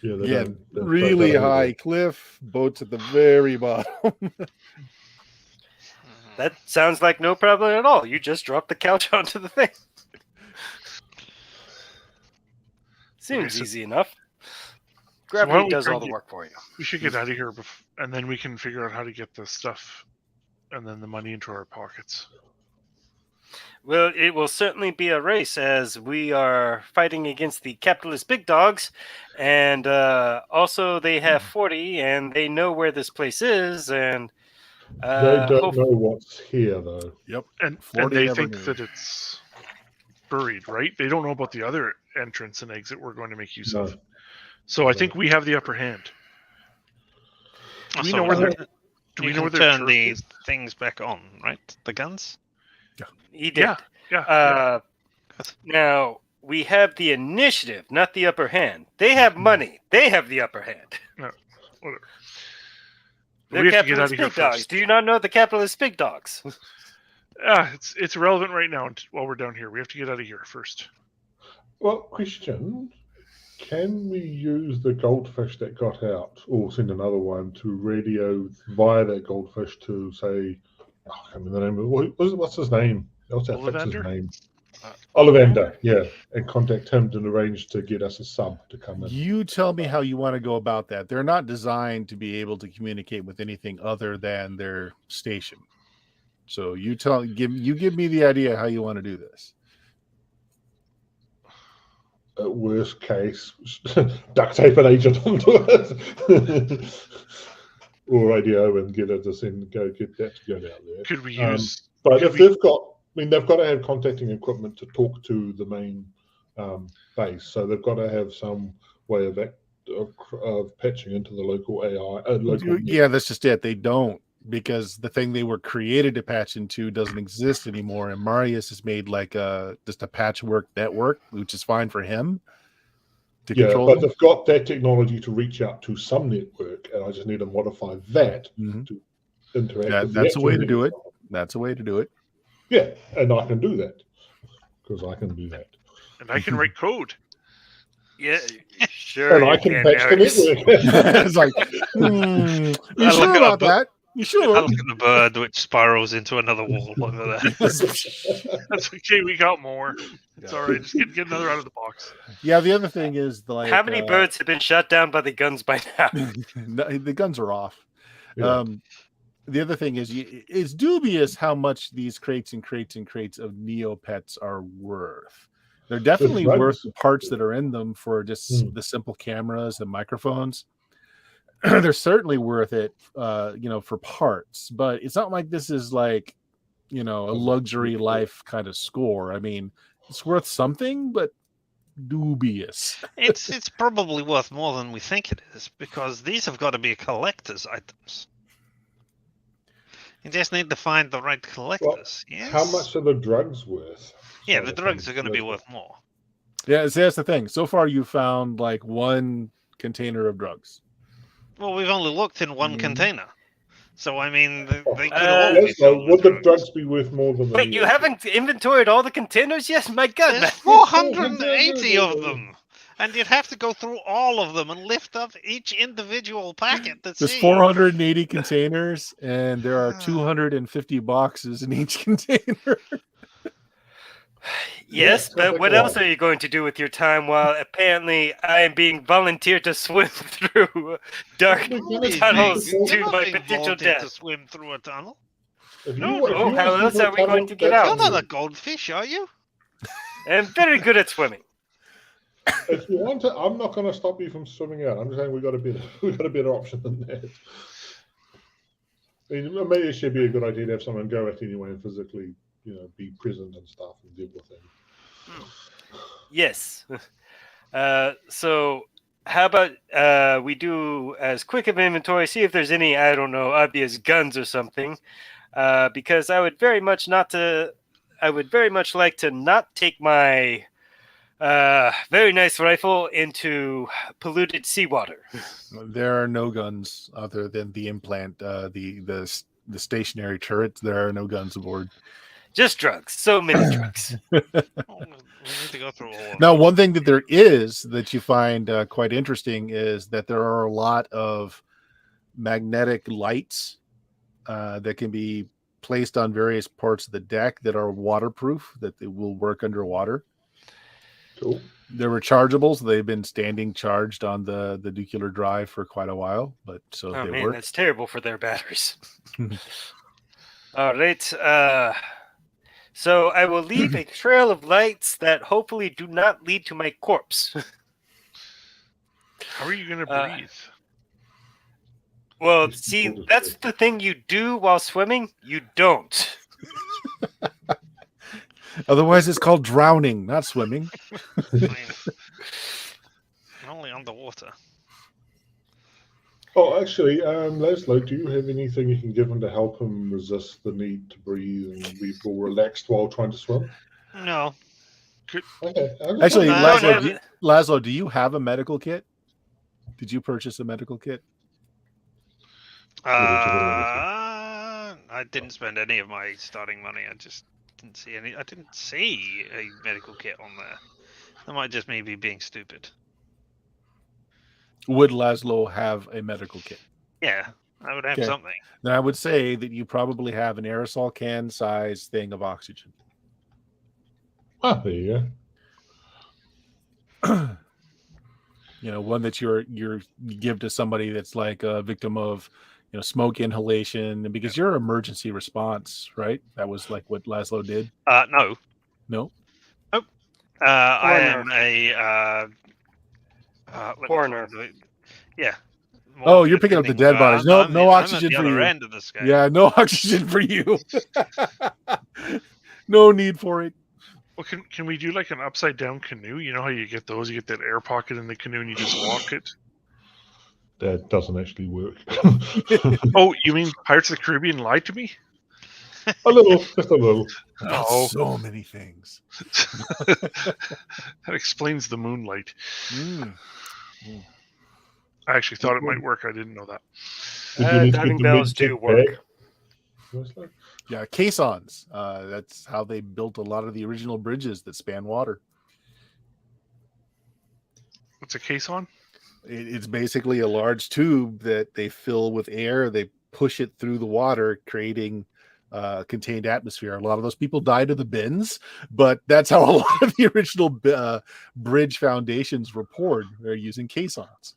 Yeah, they Yeah, don't- really they don't- high cliff, boats at the very bottom. That sounds like no problem at all. You just drop the couch onto the thing. Seems Okay, so- easy enough. why don't Gravity we does try all to the get- work for you. We should get out of here, and then we can figure out how to get the stuff and then the money into our pockets. Well, it will certainly be a race as we are fighting against the capitalist big dogs, and also they have 40, and they know where this place is, and They don't know what's here, though. Yep. And 40 they never think knew. that it's buried, right? They don't know about the other entrance and exit we're going to make use No. of. So I think we have the upper hand. Do we So know where you they're? Do we can know where their turn turret the is? things back on, right? The guns? he did. Yeah. Now, we have the initiative, not the upper hand. They have money. They have the upper hand. Whatever. They're We have to get out capitalist of here big dogs. first. Do you not know the capitalist big dogs? It's irrelevant right now while we're down here. We have to get out of here first. Well, question: can we use the goldfish that got out, or send another one to radio via that goldfish to say, I can't remember the name of what's his name? What's that fix's Ollivander? name? Ollivander, yeah, and contact him and arrange to get us a sub to come in. You tell me how you want to go about that. They're not designed to be able to communicate with anything other than their station. So you give me the idea how you want to do this. Worst case, duct tape an agent onto it, or radio and get it to send go get that to go out there. Could we use? But if they've got, they've got to have contacting equipment to talk to the main base, so they've got to have some way of patching into the local AI. Yeah, that's just it. They don't, because the thing they were created to patch into doesn't exist anymore, and Marius has made like just a patchwork network, which is fine for him to control. But they've got that technology to reach out to some network, and I just need to modify that to interact. That's a way to do it. That's a way to do it. Yeah, and I can do that because I can do that, and I can write code. Yeah, sure. And I can patch the network. It's like, you sure about that? You sure? I look at the bird which spirals into another wall over there. That's okay. We got more. It's all right. Just get another out of the box. Yeah. The other thing is, like, how many birds have been shot down by the guns by now? No, the guns are off. Yeah. The other thing is, it's dubious how much these crates and crates and crates of Neopets are worth. They're definitely worth the parts that are in them for just the simple cameras and microphones. They're certainly worth it, for parts. But it's not like this is like, a luxury life kind of score. I mean, it's worth something, but dubious. It's probably worth more than we think it is, because these have got to be collector's items. You just need to find the right collectors. Well, yes? How much are the drugs worth? Yeah, the drugs are going to be worth more. Yeah, see, that's the thing. So far, you found like one container of drugs. Well, we've only looked in one container. So, I mean, they could all all be filled would with the drugs be worth more than the Wait, you haven't inventoried all the containers? Yes, my God. There's 480 of them. And you'd have to go through all of them and lift up each individual packet to see. There's 480 containers, and there are 250 boxes in each container. Yes, but what else are you going to do with your time while apparently I am being volunteered to swim through dark tunnels to my potential death? To swim through a tunnel? How else are we going to get out? You're not a goldfish, are you? I'm very good at swimming. If you want to, I'm not going to stop you from swimming out. I'm just saying we got a better option than that. I mean, maybe it should be a good idea to have someone go out anyway and physically, be present and stuff and deal with it. Yes. So how about we do as quick of an inventory, see if there's any, I don't know, obvious guns or something. Because I would very much like to not take my very nice rifle into polluted seawater. There are no guns other than the implant, the stationary turret. There are no guns aboard. Just drugs. So many drugs. We need to go through all of Now, one thing that there is that you find quite interesting is that there are a lot of magnetic lights that can be placed on various parts of the deck that are waterproof, that they will work underwater. Cool. They're rechargeable, so they've been standing charged on the nuclear drive for quite a while. But they work. That's terrible for their batteries. All right. So I will leave a trail of lights that hopefully do not lead to my corpse. How are you going to breathe? Well, see, that's the thing you do while swimming. You don't. Otherwise, it's called drowning, not swimming. Only underwater. Oh, actually, Laszlo, do you have anything you can give him to help him resist the need to breathe and be more relaxed while trying to swim? No. Okay. Actually, Laszlo, do you have a medical kit? Did you purchase a medical kit? I didn't spend any of my starting money. I just didn't see any. I didn't see a medical kit on there. That might just me be being stupid. Would Laszlo have a medical kit? Yeah, I would have something. Then I would say that you probably have an aerosol can size thing of oxygen. Ah, there you go. One that you give to somebody that's like a victim of smoke inhalation, and because you're emergency response, right? That was like what Laszlo did. No. No. I am a Coroner. Yeah. Oh, you're picking up the dead bodies. No, no oxygen I'm at for the other you. end of the scale. Yeah, no oxygen for you. No need for it. Well, can we do like an upside down canoe? You know how you get those? You get that air pocket in the canoe and you just walk it. That doesn't actually work. Oh, you mean Pirates of the Caribbean lied to me? A little, just a little. Oh. So many things. That explains the moonlight. I actually thought it might work. I didn't know that. Did you need to diving get the bells mid-tip do work. bag? Yeah, caissons. That's how they built a lot of the original bridges that span water. What's a caisson? It's basically a large tube that they fill with air. They push it through the water, creating contained atmosphere. A lot of those people died of the bends, but that's how a lot of the original bridge foundations were poured. They're using caissons.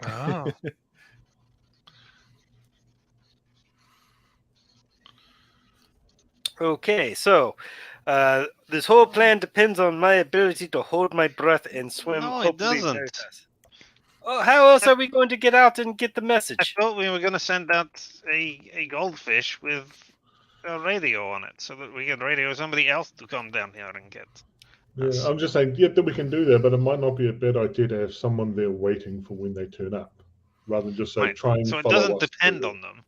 Oh. Okay, so this whole plan depends on my ability to hold my breath and swim. No, it hopefully doesn't. very fast. Oh, how else are we going to get out and get the I message? thought we were going to send out a goldfish with a radio on it, so that we can radio somebody else to come down here and get. Yeah, I'm just saying, yeah, that we can do that, but it might not be a bad idea to have someone there waiting for when they turn up, rather than just say try and. So it follow doesn't us depend through. on them.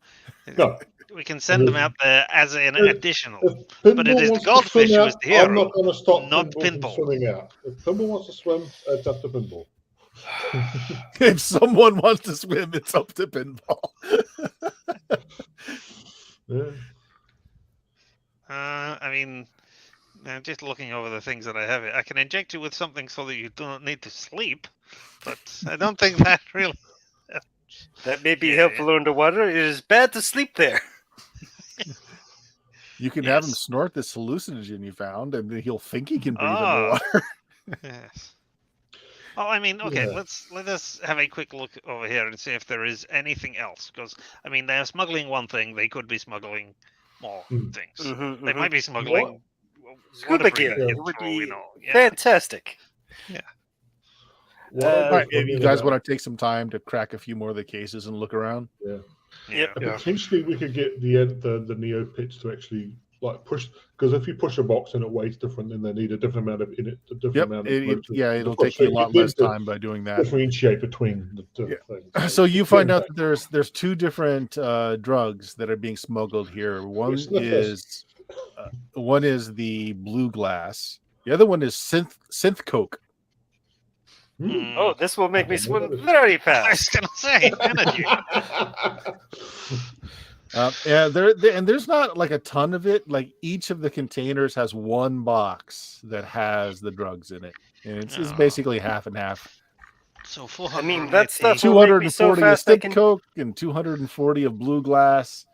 No. We can send them out there as an additional. If But it Pinball is the wants to goldfish swim who out, is the hero, I'm not going to stop not Pinball from Pinball. swimming out. If Pinball wants to swim, it's up to Pinball. If someone wants to swim, it's up to Pinball. Yeah. I mean, I'm just looking over the things that I have here. I can inject you with something so that you do not need to sleep, but I don't think that really. That may be Yeah, helpful underwater. It is bad to sleep there. You can have him Yes. snort this hallucinogen you found, and then he'll think he can breathe Ah. underwater. Yes. Oh, I mean, okay. Yeah. Let us have a quick look over here and see if there is anything else. Because I mean, they are smuggling one thing. They could be smuggling more things. They might be smuggling Scuba water gear. breathing It would for all we be know. Yeah. fantastic. What I All right, was if you wondering guys about- want to take some time to crack a few more of the cases and look around. Yeah. Yeah. Yeah. Potentially, we could get the Neopets to actually like push, because if you push a box and it weighs different, then they need a different amount of amount of motors. It'll Of course, take you a so lot get less them to time by doing that. differentiate between the two things. So you find Yeah. out that there's two different drugs that are being smuggled here. One Sniffers. is the blue glass. The other one is synth coke. Mm. Oh, this will make me swim What is- very I was fast. gonna say energy. And there's not like a ton of it. Like each of the containers has one box that has the drugs in it, and it's Oh. basically half and half. So I 400. mean, that stuff will make me so 240 fast of I synth can. coke and 240 of blue glass.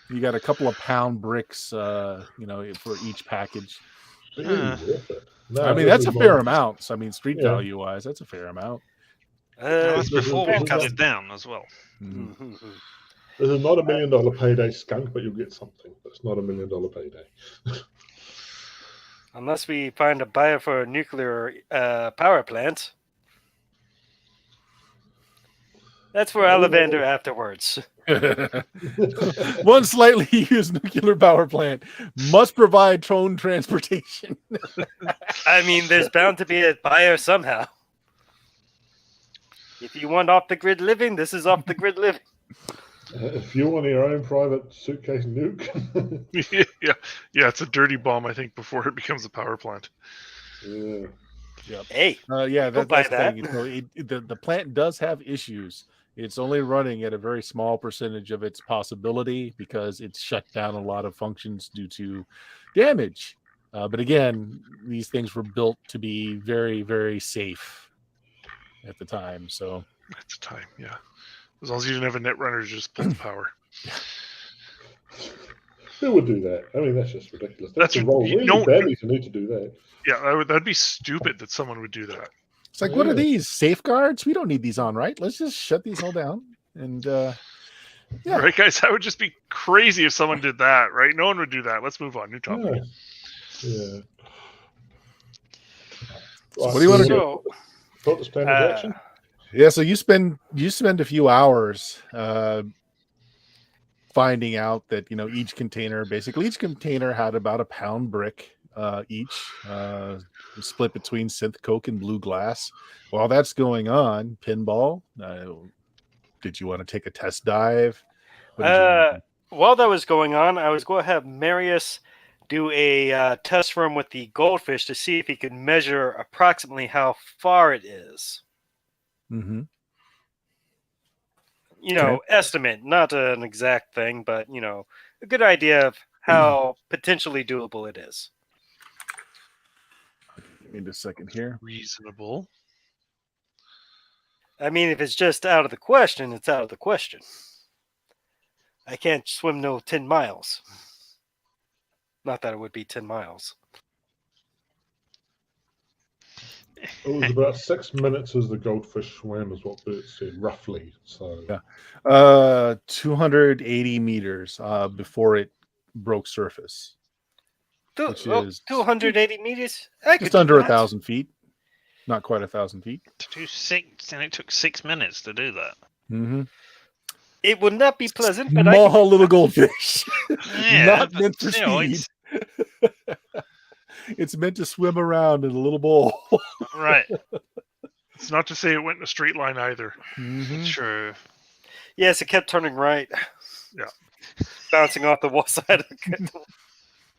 You got a couple of pound bricks, for each package. Really worth it. No, I mean, this that's is a fair not- amount. So, I mean, street Yeah. value wise, that's a fair amount. That's before we cut fantastic. it down as well. Mhm. Mhm. This is not $1 million payday skunk, but you'll get something. But it's not $1 million payday. Unless we find a buyer for a nuclear power plant. That's for Ollivander afterwards. One slightly used nuclear power plant must provide drone transportation. I mean, there's bound to be a buyer somehow. If you want off the grid living, this is off the grid living. If you want your own private suitcase nuke, yeah, it's a dirty bomb, I think, before it becomes a power plant. yeah. Hey, Yeah, Go buy that's the that. thing. The plant does have issues. It's only running at a very small percentage of its possibility because it's shut down a lot of functions due to damage. But again, these things were built to be very, very safe at the time. So At the time, yeah. As long as you didn't have a net runner to just pull the power. Who would do that? I mean, that's just ridiculous. That's That's a roll you really know- badly to need to do that. Yeah, that'd be stupid that someone would do that. It's like, what are Yeah. these safeguards? We don't need these on, right? Let's just shut these all down. And yeah. Right, guys? That would just be crazy if someone did that, right? No one would do that. Let's move on. New topic. Yeah. So what do you want to do? So, Put this plan into action? Yeah, so you spend a few hours finding out that each container had about a pound brick each, split between synth coke and blue glass. While that's going on, Pinball, did you want to take a test dive? while that was going on, I was going to have Marius do a test run with the goldfish to see if he could measure approximately how far it is. Mm-hmm. Estimate, not an exact thing, but a good idea of how potentially doable it is. Give me a second here. Reasonable. I mean, if it's just out of the question, it's out of the question. I can't swim no 10 miles. Not that it would be 10 miles. It was about 6 minutes as the goldfish swam, is what Bert said, roughly. So Yeah. 280 meters before it broke surface. Which is 280 meters? just under 1,000 feet. Not quite 1,000 feet. To do 6, and it took 6 minutes to do that. Mm-hmm. It would not be pleasant, but Small little goldfish. Yeah, Not but meant for still, speed. It's meant to swim around in a little bowl. Right. It's not to say it went in a straight line either. Mm-hmm. True. yes, it kept turning right. Yeah. Bouncing off the wall side of the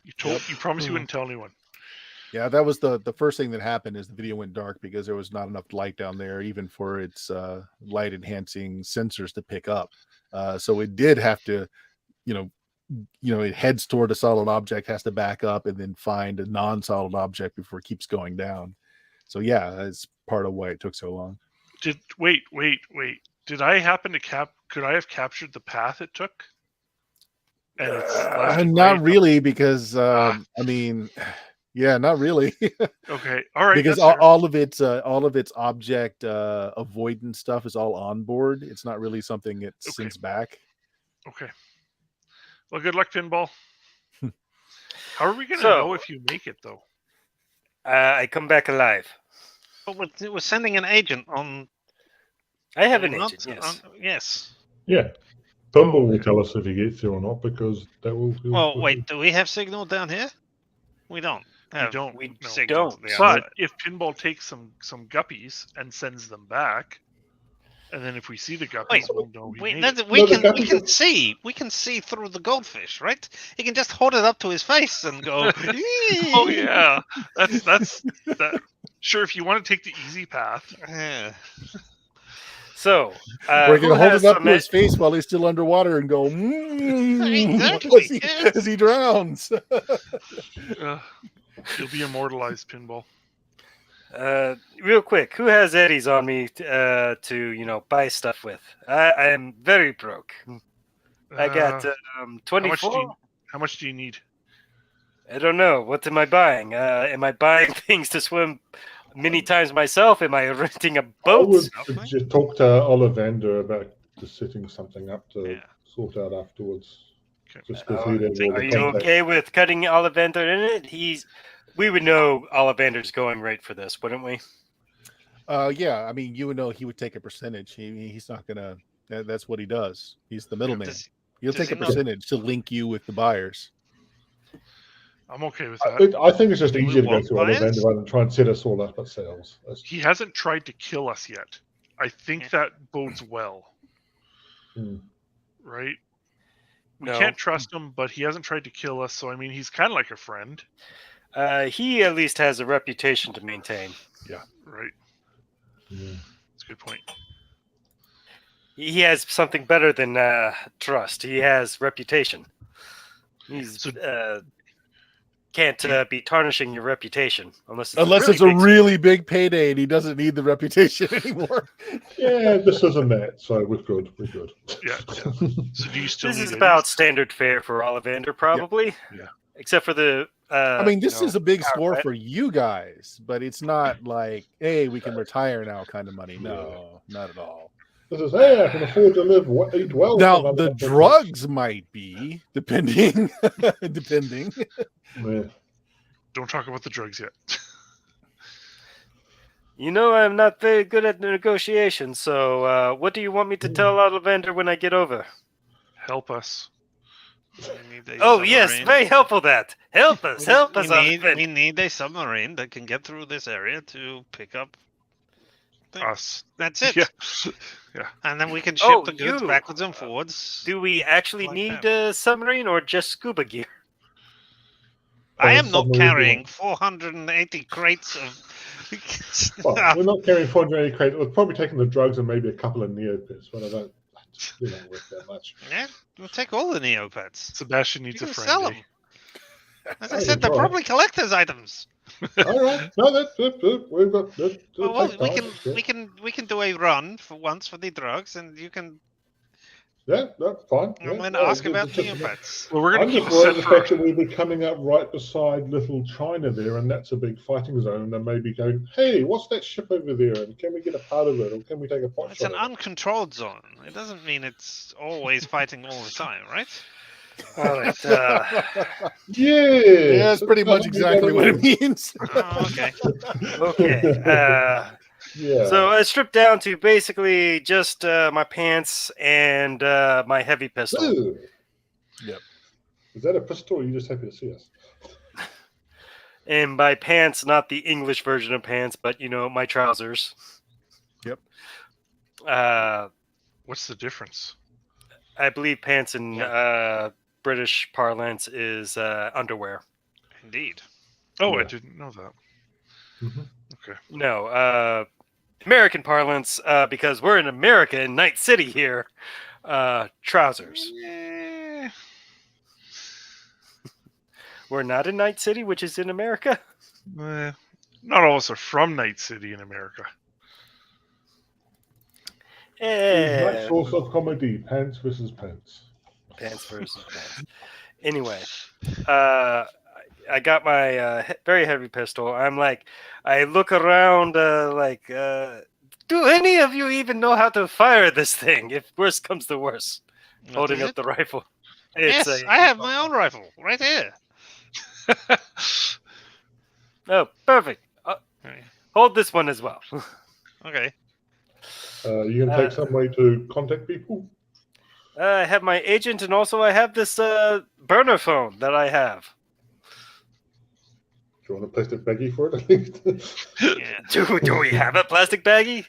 You promised you wouldn't tell anyone. Yeah, that was the first thing that happened is the video went dark because there was not enough light down there, even for its light enhancing sensors to pick up. So it did have to, it heads toward a solid object, has to back up and then find a non-solid object before it keeps going down. So yeah, that's part of why it took so long. Wait. Did I happen to could I have captured the path it took? And it's left and Not right? really, because yeah, not really. Okay, all right. Because that's fair. all of its object avoidance stuff is all on board. It's not really something it syncs back. Okay. Well, good luck, Pinball. How are we going to know if you make it, though? I come back alive. But we're sending an agent on. I have an not- agent, yes. Yes. yeah, Pinball will tell us if he gets there or not, because that will. Well, wait. Do we have signal down here? We don't. We don't. we no. signal to don't. the But outside. if Pinball takes some guppies and sends them back, and then if we see the guppies, Wait, we'll know he We, made it. that, we No, the can guppies we can see through the goldfish, right? He can just hold it up to his face and go. Oh yeah, that's that. Sure, if you want to take the easy path. Yeah. So, We're who gonna hold has it up some to his face while he's still underwater and go Exactly, yes. as he drowns. You'll be immortalized, Pinball. real quick, who has eddies on me to buy stuff with? I am very broke. I got 24. How much do you need? I don't know. What am I buying? Am I buying things to swim many times myself? Am I renting a I boat? would just talk to Ollivander about just setting something up to Yeah. sort out afterwards. Okay. Just because he'd have all Are the you contact. okay with cutting Ollivander in it? We would know Ollivander's going right for this, wouldn't we? Yeah, I mean, you would know he would take a percentage. He's not gonna. That's what he does. He's the middleman. He'll does take a he not- percentage to link you with the buyers. I'm okay with that. I think it's just Do we easier to go want through bias? Ollivander rather than try and set us all up ourselves. He hasn't tried to kill us yet. I think that bodes well, right? We No. can't trust him, but he hasn't tried to kill us. So I mean, he's kind of like a friend, He at least has a reputation to maintain. right? That's a good point. He has something better than trust. He has reputation. He's So- can't be tarnishing your reputation unless it's a big really big payday and he doesn't need the reputation anymore. Yeah, this is a net, so we're good. We're good. Yeah. So do you still This need is any? about standard fare for Ollivander, probably. Yeah. Except for the. I mean, this is a big power score plant. for you guys, but it's not like, hey, we can retire now kind of money. No, not at all. This is, hey, I can afford to eat well. Now, for the another- drugs might be, depending. Yeah. Don't talk about the drugs yet. You know, I'm not very good at negotiation, so what do you want me to tell Ollivander when I get over? Help us. We need a Oh, yes, submarine. very helpful that. Help us, Ollivander. We need a submarine that can get through this area to pick up things. Us. That's it. Yeah. And then we can ship the goods you. backwards and forwards. Do we actually Like need that. a submarine or just scuba gear? I am not submarine carrying 480 crates of. Well, we're not carrying 480 crates. We're probably taking the drugs and maybe a couple of Neopets, but I don't. They're not worth that much. Yeah, we'll take all the Neopets. Sebastian You needs a can friend. sell them. As I said, they're probably collector's items. All right, no, that's we've got. Well, we can do a run for once for the drugs, and you can. Yeah, that's fine. I'm going to ask about Neopets. Well, we're going I'm to keep just it worried set the for. fact that we'll be coming up right beside Little China there, and that's a big fighting zone. And maybe going, hey, what's that ship over there? And can we get a part of it, or can we take a pot It's shot? an at it? uncontrolled zone. It doesn't mean it's always fighting all the time, right? All right. Yeah, that's pretty much exactly what it means. Oh, okay. Okay. Yeah. So I stripped down to basically just my pants and my heavy pistol. Ooh. Yep. Is that a pistol, or are you just happy to see us? And by pants, not the English version of pants, but, my trousers. Yep. What's the difference? I believe pants in British parlance is underwear. Indeed. Oh, I Yeah. didn't know that. Mm-hmm. Okay. No, American parlance, because we're in America, in Night City here, trousers. Eh, We're not in Night City, which is in America. not all of us are from Night City in America. Nice Eh, source of comedy: pants versus pants. pants versus pants. Anyway, I got my very heavy pistol. I'm like, I look around do any of you even know how to fire this thing? If worse comes to worse, What holding is up it? the rifle. Yes, I have my own rifle right here. Oh, perfect. Hold this one as well. Okay. You can take some way to contact people. I have my agent, and also I have this burner phone that I have. Do you want a plastic baggie for it, at least? Yeah. Do we have a plastic baggie?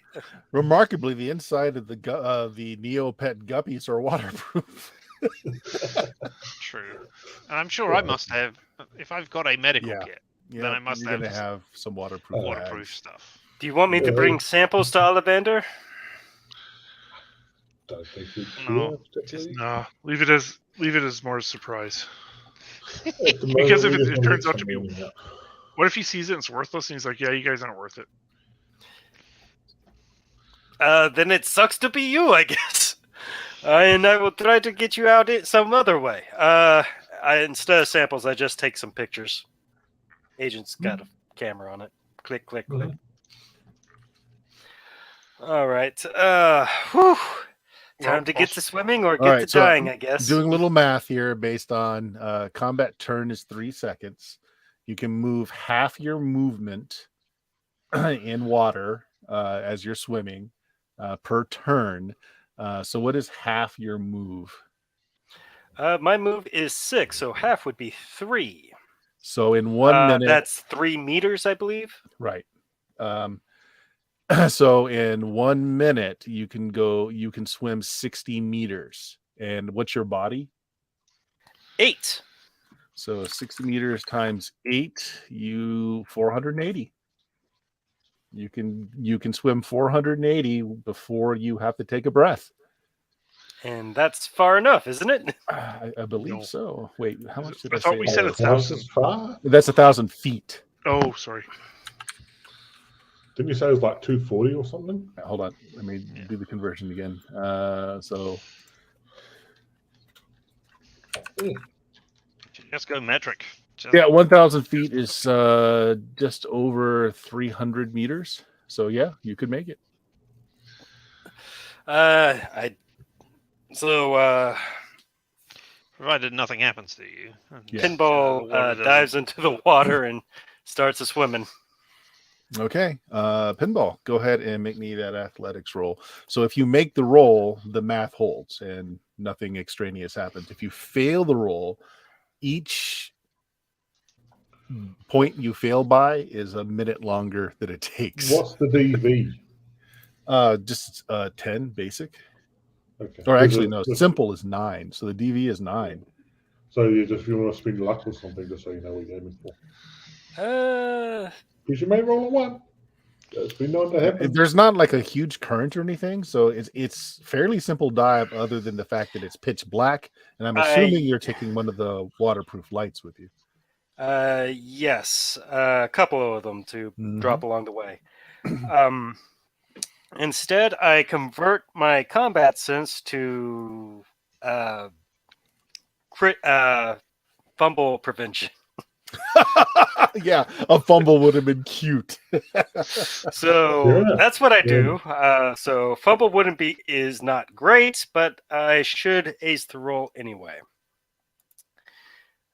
Remarkably, the inside of the Neopet guppies are waterproof. True. And I'm sure I must have, if I've got a medical Yeah. kit, Yeah, then I must you're have gonna have some waterproof. waterproof bags. stuff. Do you want me to bring samples to Ollivander? Don't think you No, care, particularly. Nah, leave it as more a surprise. At the moment, Because if we it just want turns get out to be- some money out. What if he sees it and it's worthless and he's like, yeah, you guys aren't worth it? Then it sucks to be you, I guess. And I will try to get you out some other way. Instead of samples, I just take some pictures. Agent's got a camera on it. Click, click, click. All right. Whew. Time to get to swimming or get right, to so dying, I guess. Doing a little math here based on combat turn is 3 seconds. You can move half your movement in water as you're swimming per turn. So what is half your move? My move is 6, so half would be 3. So in 1 minute, That's 3 meters, I believe. right. So in 1 minute, you can swim 60 meters. And what's your body? 8. So 60 meters times 8, 480. You can swim 480 before you have to take a breath. And that's far enough, isn't it? I believe No. so. Wait, how much did I thought say? we said Oh, it's twice 1,000. as far? That's 1,000 feet. Oh, sorry. Didn't you say it was like 240 or something? Hold on, let me do the conversion again. So Just go metric. yeah, 1,000 feet is just over 300 meters. So yeah, you could make it. Provided nothing happens to you. Yeah. Pinball dives into the water and starts a swimming. Okay, Pinball, go ahead and make me that athletics roll. So if you make the roll, the math holds and nothing extraneous happens. If you fail the roll, each point you fail by is a minute longer than it takes. What's the DV? Just 10 basic. Okay. Or actually, no, simple is 9. So the DV is 9. So you want to spin luck or something, just so you know what you're aiming for. Because you may roll a 1. It's been known to happen. There's not like a huge current or anything, so it's fairly simple dive. Other than the fact that it's pitch black, and I'm assuming you're taking one of the waterproof lights with you. Yes, a couple of them to drop along the way. Instead, I convert my combat sense to fumble prevention. Yeah, a fumble would have been cute. So that's what I do. So fumble is not great, but I should ace the roll anyway.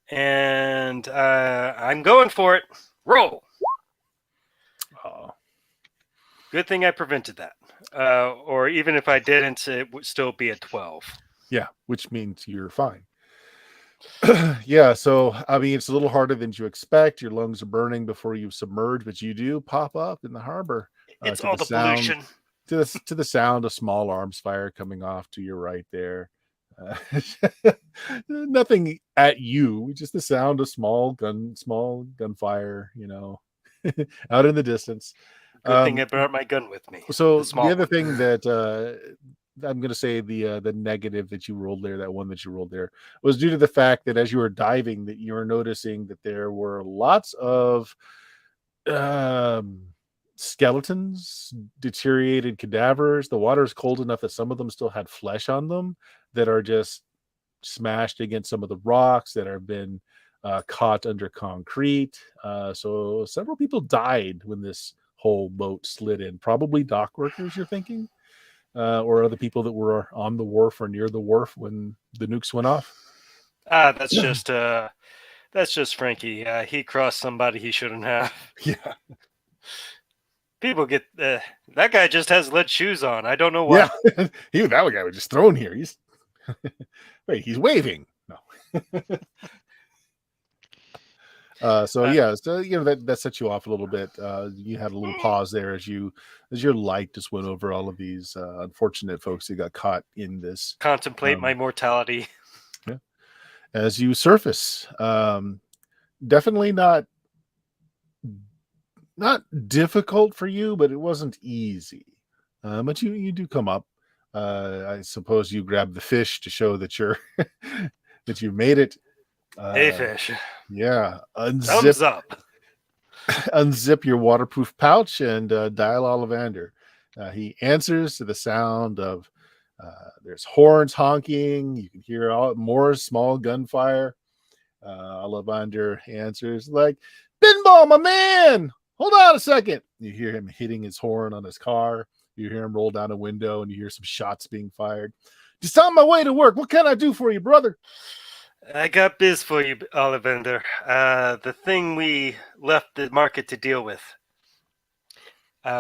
And I'm going for it. Roll. Oh. Good thing I prevented that. Or even if I didn't, it would still be a 12. Yeah, which means you're fine. Yeah, so I mean, it's a little harder than you expect. Your lungs are burning before you submerge, but you do pop up in the harbor. It's all the pollution. To the sound of small arms fire coming off to your right there. Nothing at you, just the sound of small gunfire, out in the distance. Good thing I brought my gun with me. So the other thing that I'm going to say the negative that you rolled there, that one that you rolled there, was due to the fact that as you were diving, that you were noticing that there were lots of skeletons, deteriorated cadavers. The water is cold enough that some of them still had flesh on them that are just smashed against some of the rocks that have been caught under concrete. So several people died when this whole boat slid in. Probably dock workers, you're thinking? Or other people that were on the wharf or near the wharf when the nukes went off? That's just Frankie. He crossed somebody he shouldn't have. Yeah. People get that guy just has lead shoes on. I don't know why. Yeah, that guy was just thrown here. He's he's waving. No. That sets you off a little bit. You had a little pause there as your light just went over all of these unfortunate folks who got caught in this. Contemplate my mortality. Yeah. As you surface, definitely not difficult for you, but it wasn't easy. But you do come up. I suppose you grab the fish to show that you're that you made it. Hey, fish. Yeah. Thumbs up. Unzip your waterproof pouch and dial Ollivander. He answers to the sound of there's horns honking. You can hear more small gunfire. Ollivander answers like, "Pinball, my man! Hold on a second." You hear him hitting his horn on his car. You hear him roll down a window, and you hear some shots being fired. "Just on my way to work. What can I do for you, brother?" I got biz for you, Ollivander. The thing we left the market to deal with.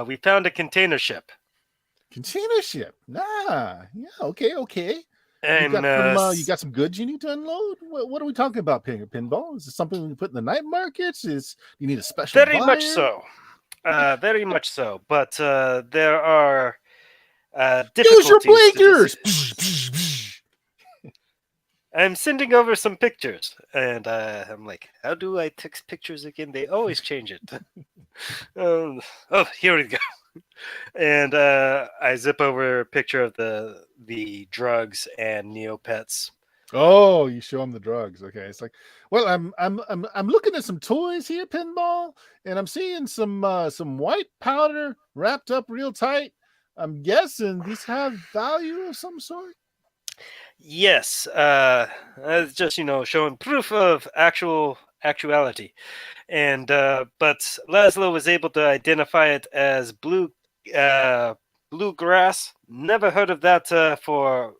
We found a container ship. Container ship? Nah. Yeah, okay. And you got some goods you need to unload? What are we talking about, Pinball? Is this something we put in the night markets? You need a special Very buyer? much so. Very much so. But there are difficulties. Use your blinkers! I'm sending over some pictures. And I'm like, how do I text pictures again? They always change it. Here we go. And I zip over a picture of the drugs and Neopets. Oh, you show him the drugs. Okay, it's like, well, I'm looking at some toys here, Pinball, and I'm seeing some white powder wrapped up real tight. I'm guessing these have value of some sort. Yes, that's just showing proof of actuality. And but Laszlo was able to identify it as bluegrass. Never heard of that for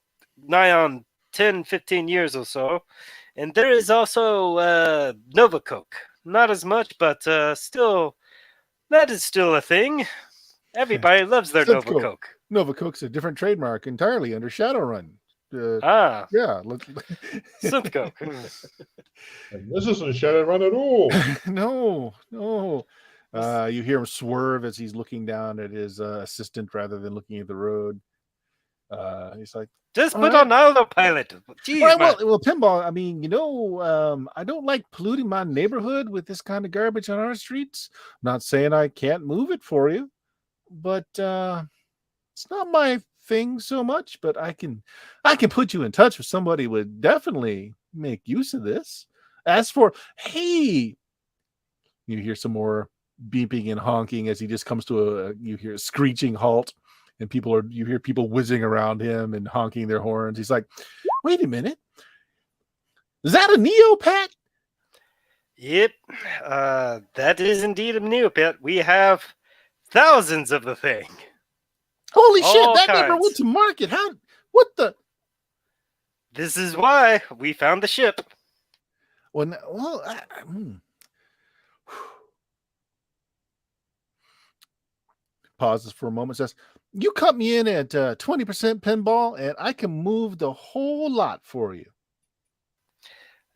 nigh on 10, 15 years or so. And there is also Nova Coke. Not as much, but still, that is still a thing. Everybody loves their Nova Coke. Coke. Nova Coke's a different trademark entirely under Shadowrun. Yeah. Synth Coke. And this isn't Shadowrun at all. No. You hear him swerve as he's looking down at his assistant rather than looking at the road. He's like, just put on autopilot. Jeez, well, Pinball, I mean, I don't like polluting my neighborhood with this kind of garbage on our streets. I'm not saying I can't move it for you, but it's not my thing so much, but I can put you in touch with somebody who would definitely make use of this. As for, hey, you hear some more beeping and honking as he just comes to you hear a screeching halt, and you hear people whizzing around him and honking their horns. He's like, wait a minute, is that a Neopet? Yep, that is indeed a Neopet. We have thousands of the thing. Holy shit, that never went to market. What the? This is why we found the ship. Pauses for a moment, says, you cut me in at 20% Pinball, and I can move the whole lot for you.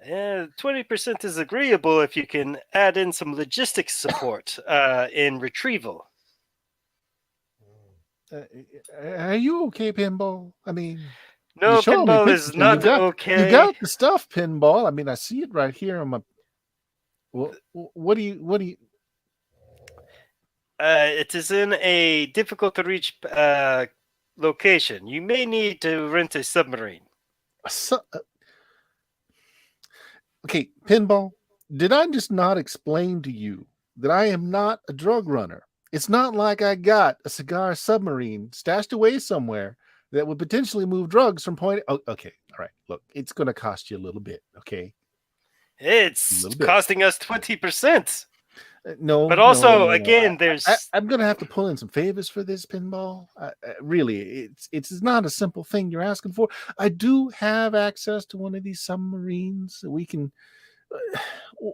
20% is agreeable if you can add in some logistics support in retrieval. Are you okay, Pinball? I mean, no, Pinball is not okay. You got the stuff, Pinball. I mean, I see it right here on my. What do you? It is in a difficult to reach location. You may need to rent a submarine. Okay, Pinball, did I just not explain to you that I am not a drug runner? It's not like I got a cigar submarine stashed away somewhere that would potentially move drugs from point. Oh, okay, all right. Look, it's going to cost you a little bit, okay? It's costing us 20%. No, but also no. Again, there's. I'm going to have to pull in some favors for this, Pinball. Really, it's not a simple thing you're asking for. I do have access to one of these submarines. We can.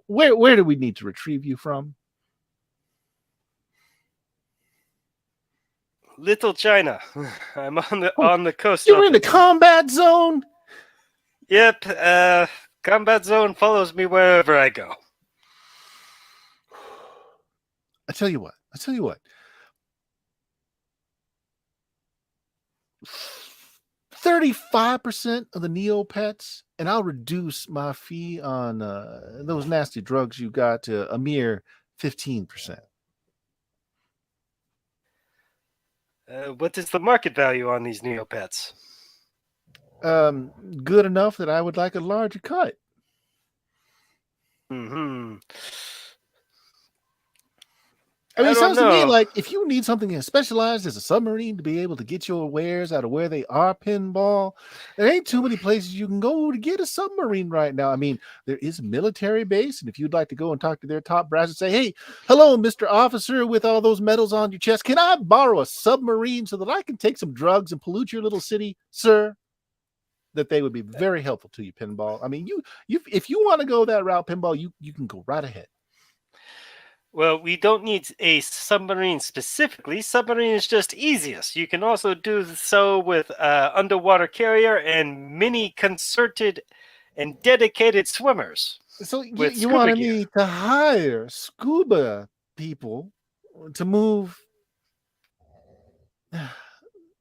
Where do we need to retrieve you from? Little China. I'm on the coast. You're in the combat zone. Yep. Combat zone follows me wherever I go. I tell you what. 35% of the Neopets, and I'll reduce my fee on those nasty drugs you got to a mere 15%. What is the market value on these Neopets? Good enough that I would like a larger cut. Mm-hmm. I mean, it sounds to me like if you need something as specialized as a submarine to be able to get your wares out of where they are, Pinball, there ain't too many places you can go to get a submarine right now. I mean, there is a military base, and if you'd like to go and talk to their top brass and say, hey, hello, Mr. Officer with all those medals on your chest, can I borrow a submarine so that I can take some drugs and pollute your little city, sir? That they would be very helpful to you, Pinball. I mean, if you want to go that route, Pinball, you can go right ahead. Well, we don't need a submarine specifically. Submarine is just easiest. You can also do so with underwater carrier and many concerted and dedicated swimmers. So you wanted me to hire scuba people to move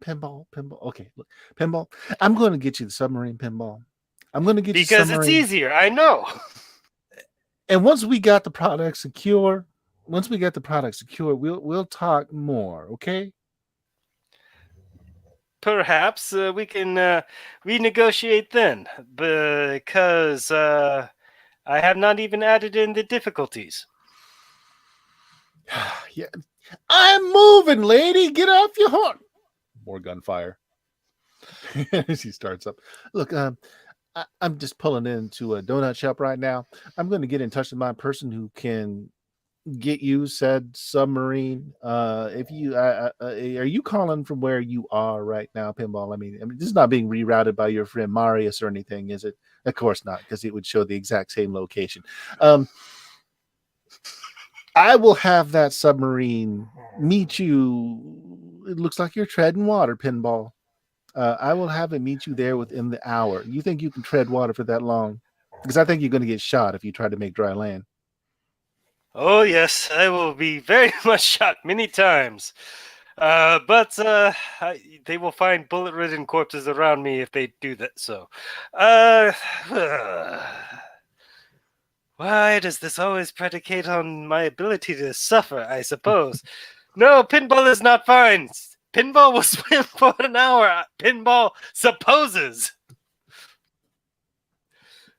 Pinball. Okay, look, Pinball, I'm going to get you the submarine, Pinball. I'm going to get you because it's easier. I know. And once we got the product secure, once we get the product secure, we'll talk more. Okay. Perhaps we can renegotiate then, because I have not even added in the difficulties. Yeah, I'm moving, lady. Get off your horse. More gunfire. As he starts up. Look, I'm just pulling into a donut shop right now. I'm going to get in touch with my person who can get you said submarine. If you are you calling from where you are right now, Pinball? I mean, this is not being rerouted by your friend Marius or anything, is it? Of course not, because it would show the exact same location. I will have that submarine meet you. It looks like you're treading water, Pinball. I will have it meet you there within the hour. You think you can tread water for that long? Because I think you're going to get shot if you try to make dry land. Oh, yes, I will be very much shot many times. But they will find bullet-ridden corpses around me if they do that. So, why does this always predicate on my ability to suffer? I suppose. No, Pinball is not fine. Pinball will swim for an hour. Pinball supposes.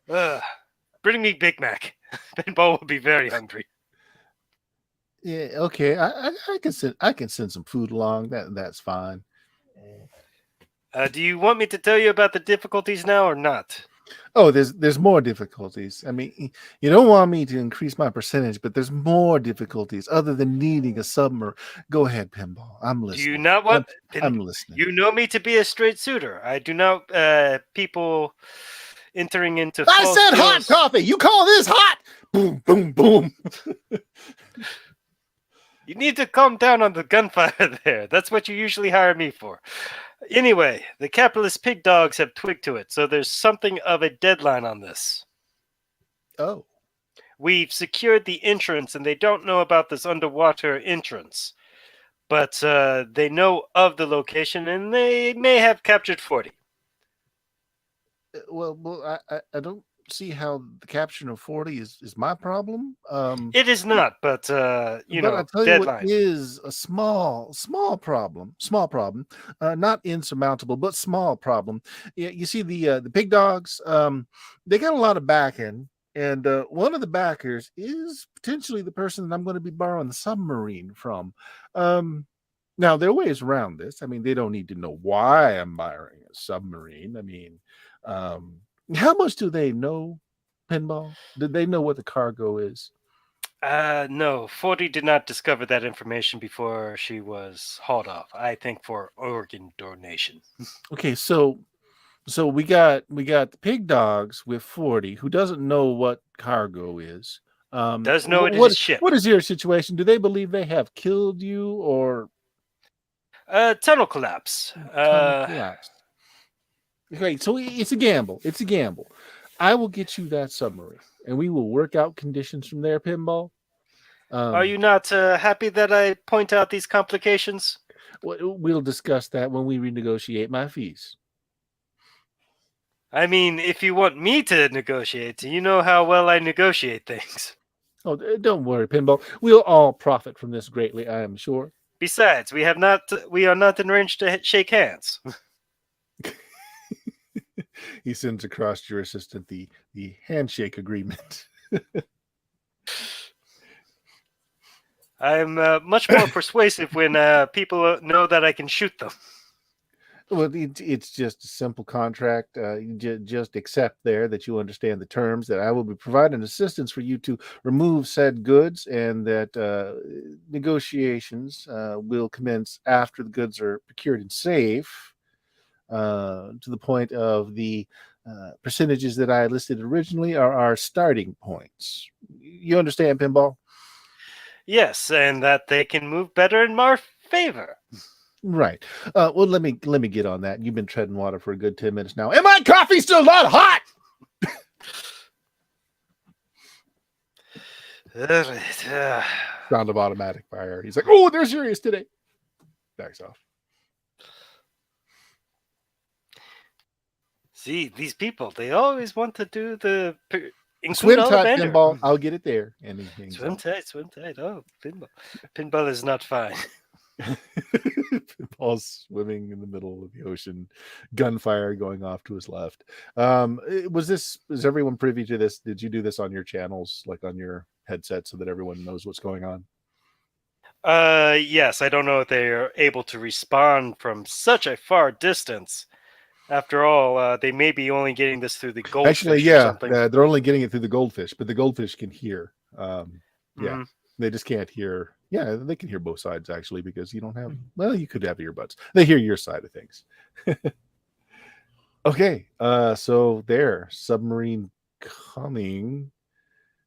Bring me Big Mac. Pinball will be very hungry. Yeah, okay. I can send some food along. That's fine. Do you want me to tell you about the difficulties now or not? Oh, there's more difficulties. I mean, you don't want me to increase my percentage, but there's more difficulties other than needing a submarine. Go ahead, Pinball. I'm listening. Do you not want? I'm listening. You know me to be a straight shooter. I do not people entering into. I said hot coffee. You call this hot? Boom, boom, boom. You need to calm down on the gunfire there. That's what you usually hire me for. Anyway, the capitalist pig dogs have twigged to it, so there's something of a deadline on this. Oh. We've secured the entrance, and they don't know about this underwater entrance. But they know of the location, and they may have captured 40. Well, I don't see how the capturing of 40 is my problem. It is not, but I tell you deadline. what is a small problem, not insurmountable, but small problem. You see the pig dogs, they got a lot of backing, and one of the backers is potentially the person that I'm going to be borrowing the submarine from. Now there are ways around this. I mean, they don't need to know why I'm borrowing a submarine. I mean, how much do they know, Pinball? Did they know what the cargo is? No, 40 did not discover that information before she was hauled off. I think for organ donation. Okay, so we got the pig dogs with 40 who doesn't know what cargo is. Does know it is a ship. What is your situation? Do they believe they have killed you or tunnel collapse? tunnel collapse? Okay, so it's a gamble. It's a gamble. I will get you that submarine, and we will work out conditions from there, Pinball. Are you not happy that I point out these complications? We'll discuss that when we renegotiate my fees. I mean, if you want me to negotiate, you know how well I negotiate things. Oh, don't worry, Pinball. We'll all profit from this greatly, I am sure. Besides, we are not in range to shake hands. He sends across your assistant the handshake agreement. I'm much more persuasive when people know that I can shoot them. Well, it's just a simple contract. Just accept there that you understand the terms, that I will be providing assistance for you to remove said goods, and that negotiations will commence after the goods are procured and safe. To the point of the percentages that I listed originally are our starting points. You understand, Pinball? Yes, and that they can move better in my favor. Right. Well, let me get on that. You've been treading water for a good 10 minutes now. And my coffee's still not hot. Sound of automatic fire. He's like, oh, they're serious today. Backs off. See, these people, they always want to do the Include Swim tight, Ollivander. Pinball. I'll get it there. And he hangs Swim up. tight, swim tight. Oh, pinball. Pinball is not fine. Pinball's swimming in the middle of the ocean, gunfire going off to his left. Is everyone privy to this? Did you do this on your channels, like on your headset, so that everyone knows what's going on? Yes, I don't know if they are able to respond from such a far distance. After all, they may be only getting this through the goldfish. Actually, or yeah, something. they're only getting it through the goldfish, but the goldfish can hear. Yeah, they just can't hear. Yeah, they can hear both sides actually, because you don't have. Well, you could have earbuds. They hear your side of things. Okay, so there, submarine coming,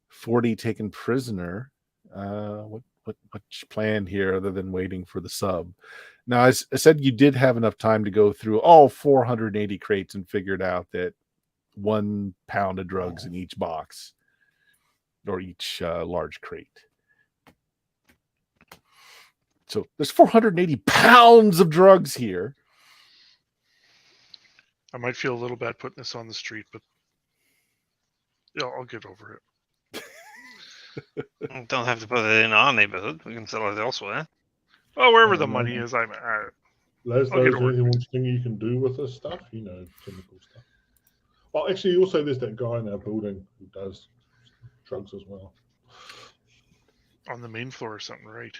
40 taken prisoner. What's planned here other than waiting for the sub? Now, as I said, you did have enough time to go through all 480 crates and figured out that 1 pound of drugs in each box or each large crate. So there's 480 pounds of drugs here. I might feel a little bad putting this on the street, but yeah, I'll get over it. Don't have to put it in our neighborhood. We can sell it elsewhere. Oh, wherever the money is, Les, I'll there's get over anything you can do with this stuff, chemical stuff. Well, actually, also there's that guy in our building who does drugs as well. on the main floor or something, right?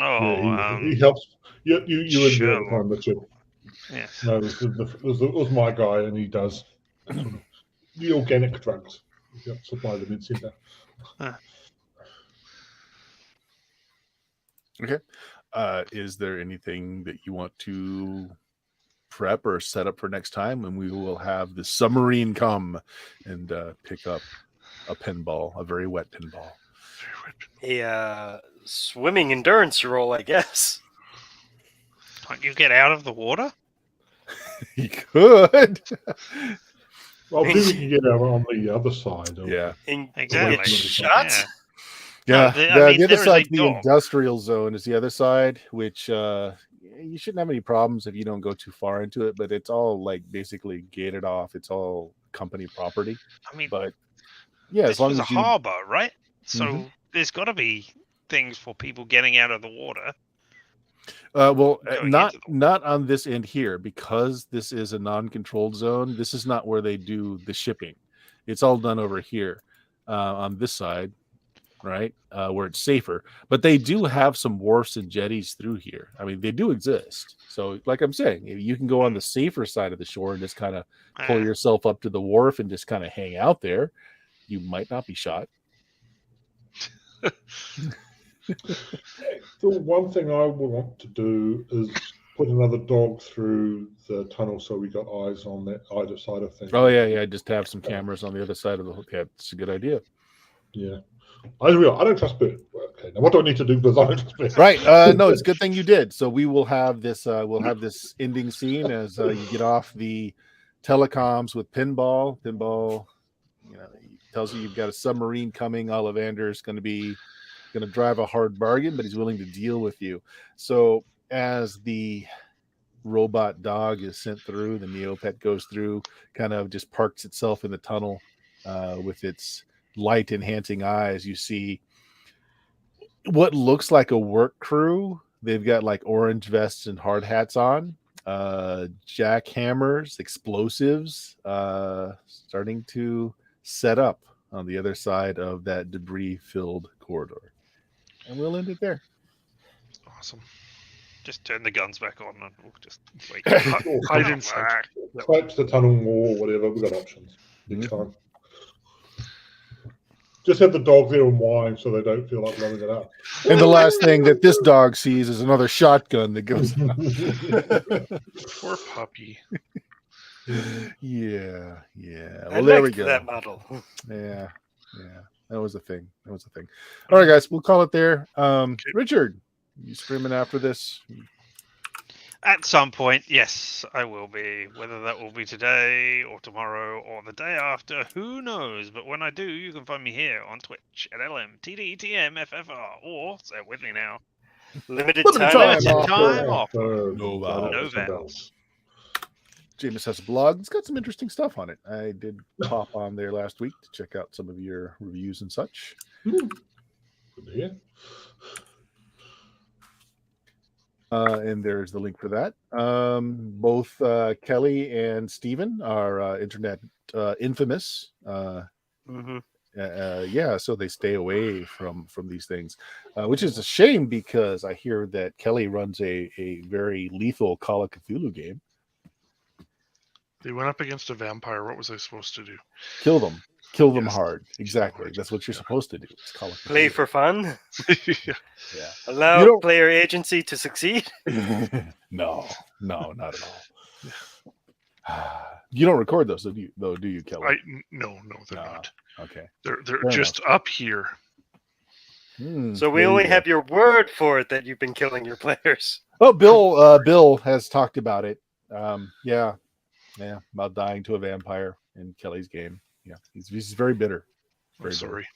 Oh, he helps. You were there sure. at the time, Richard. Yes. No, it was my guy, and he does the organic drugs. He helps supply them in centre. Okay. Is there anything that you want to prep or set up for next time when we will have the submarine come and pick up a pinball, a very wet pinball? A swimming endurance roll, I guess. Can't you get out of the water? He could. Well, maybe we can get out on the other side. Yeah. Exactly. Get shot? Yeah. No, The other side, the dog. industrial zone is the other side, which you shouldn't have any problems if you don't go too far into it, but it's all like basically gated off. It's all company property. I mean, But yeah, this as long was as a harbor, right? So Mhm. there's got to be things for people getting out of the water. not Going into the not on this end here, because this is a non-controlled zone. This is not where they do the shipping. It's all done over here on this side, right, where it's safer. But they do have some wharfs and jetties through here. I mean, they do exist. So, like I'm saying, if you can go on the safer side of the shore and just kind of pull yourself up to the wharf and just kind of hang out there, you might not be shot. The one thing I would want to do is put another dog through the tunnel so we got eyes on that either side of things. Oh yeah, just have some cameras on the other side of the hook. Yeah, it's a good idea. Yeah. I don't trust Bert. Okay, now what do I need to do because I don't trust Bert? Right. No, it's a good thing you did. So we will have this. We'll have this ending scene as you get off the telecoms with Pinball. Pinball, he tells you you've got a submarine coming. Ollivander's going to drive a hard bargain, but he's willing to deal with you. So as the robot dog is sent through, the Neopet goes through, kind of just parks itself in the tunnel with its light enhancing eyes. You see what looks like a work crew. They've got like orange vests and hard hats on, jackhammers, explosives, starting to set up on the other side of that debris filled corridor. And we'll end it there. Awesome. Just turn the guns back on and we'll just wait. Hide inside. Collapse the tunnel wall or whatever. We've got options. Big time. Just have the dog there and whine so they don't feel like blowing it up. And the last thing that this dog sees is another shotgun that goes Poor puppy. Yeah. I Well, there we liked go. that model. Yeah. That was a thing. All right, guys, we'll call it there. Richard, you streaming after this? At some point, yes, I will be. Whether that will be today or tomorrow or the day after, who knows? But when I do, you can find me here on Twitch at LMTDTMFFR, or say it with me now. Limited Limited time. Limited time off. offer. No No vowels. Jameis has a blog. It's got some interesting stuff on it. I did pop on there last week to check out some of your reviews and such. Good to hear. And there's the link for that. Both Kelly and Steven are internet infamous. So they stay away from these things, which is a shame because I hear that Kelly runs a very lethal Call of Cthulhu game. They went up against a vampire. What was I supposed to do? Kill them Yes. hard. Exactly. hard. That's what you're supposed to do. It's Call of Play Cthulhu. for fun. Yeah. Yeah. Allow player agency to succeed. No, not at all. You don't record those, do you, Kelly? No, they're not. Okay. They're Fair just up here. So we only have your word for it that you've been killing your players. Oh, Bill has talked about it. Yeah, about dying to a vampire in Kelly's game. Yeah, he's very bitter. I'm sorry.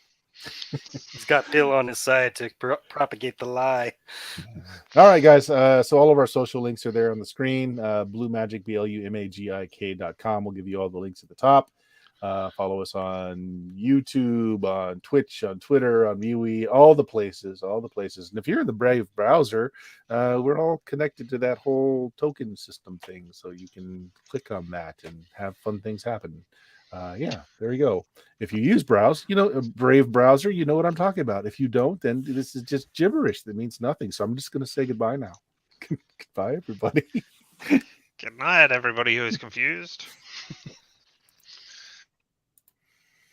He's got Bill on his side to propagate the lie. All right, guys. So all of our social links are there on the screen. BlueMagic, BLUMAGIK.com. We'll give you all the links at the top. Follow us on YouTube, on Twitch, on Twitter, on MeWe, all the places. And if you're in the Brave browser, we're all connected to that whole token system thing. So you can click on that and have fun things happen. There you go. If you use browse, a Brave browser, you know what I'm talking about. If you don't, then this is just gibberish. That means nothing. So I'm just going to say goodbye now. Goodbye, everybody. Good night, everybody who is confused.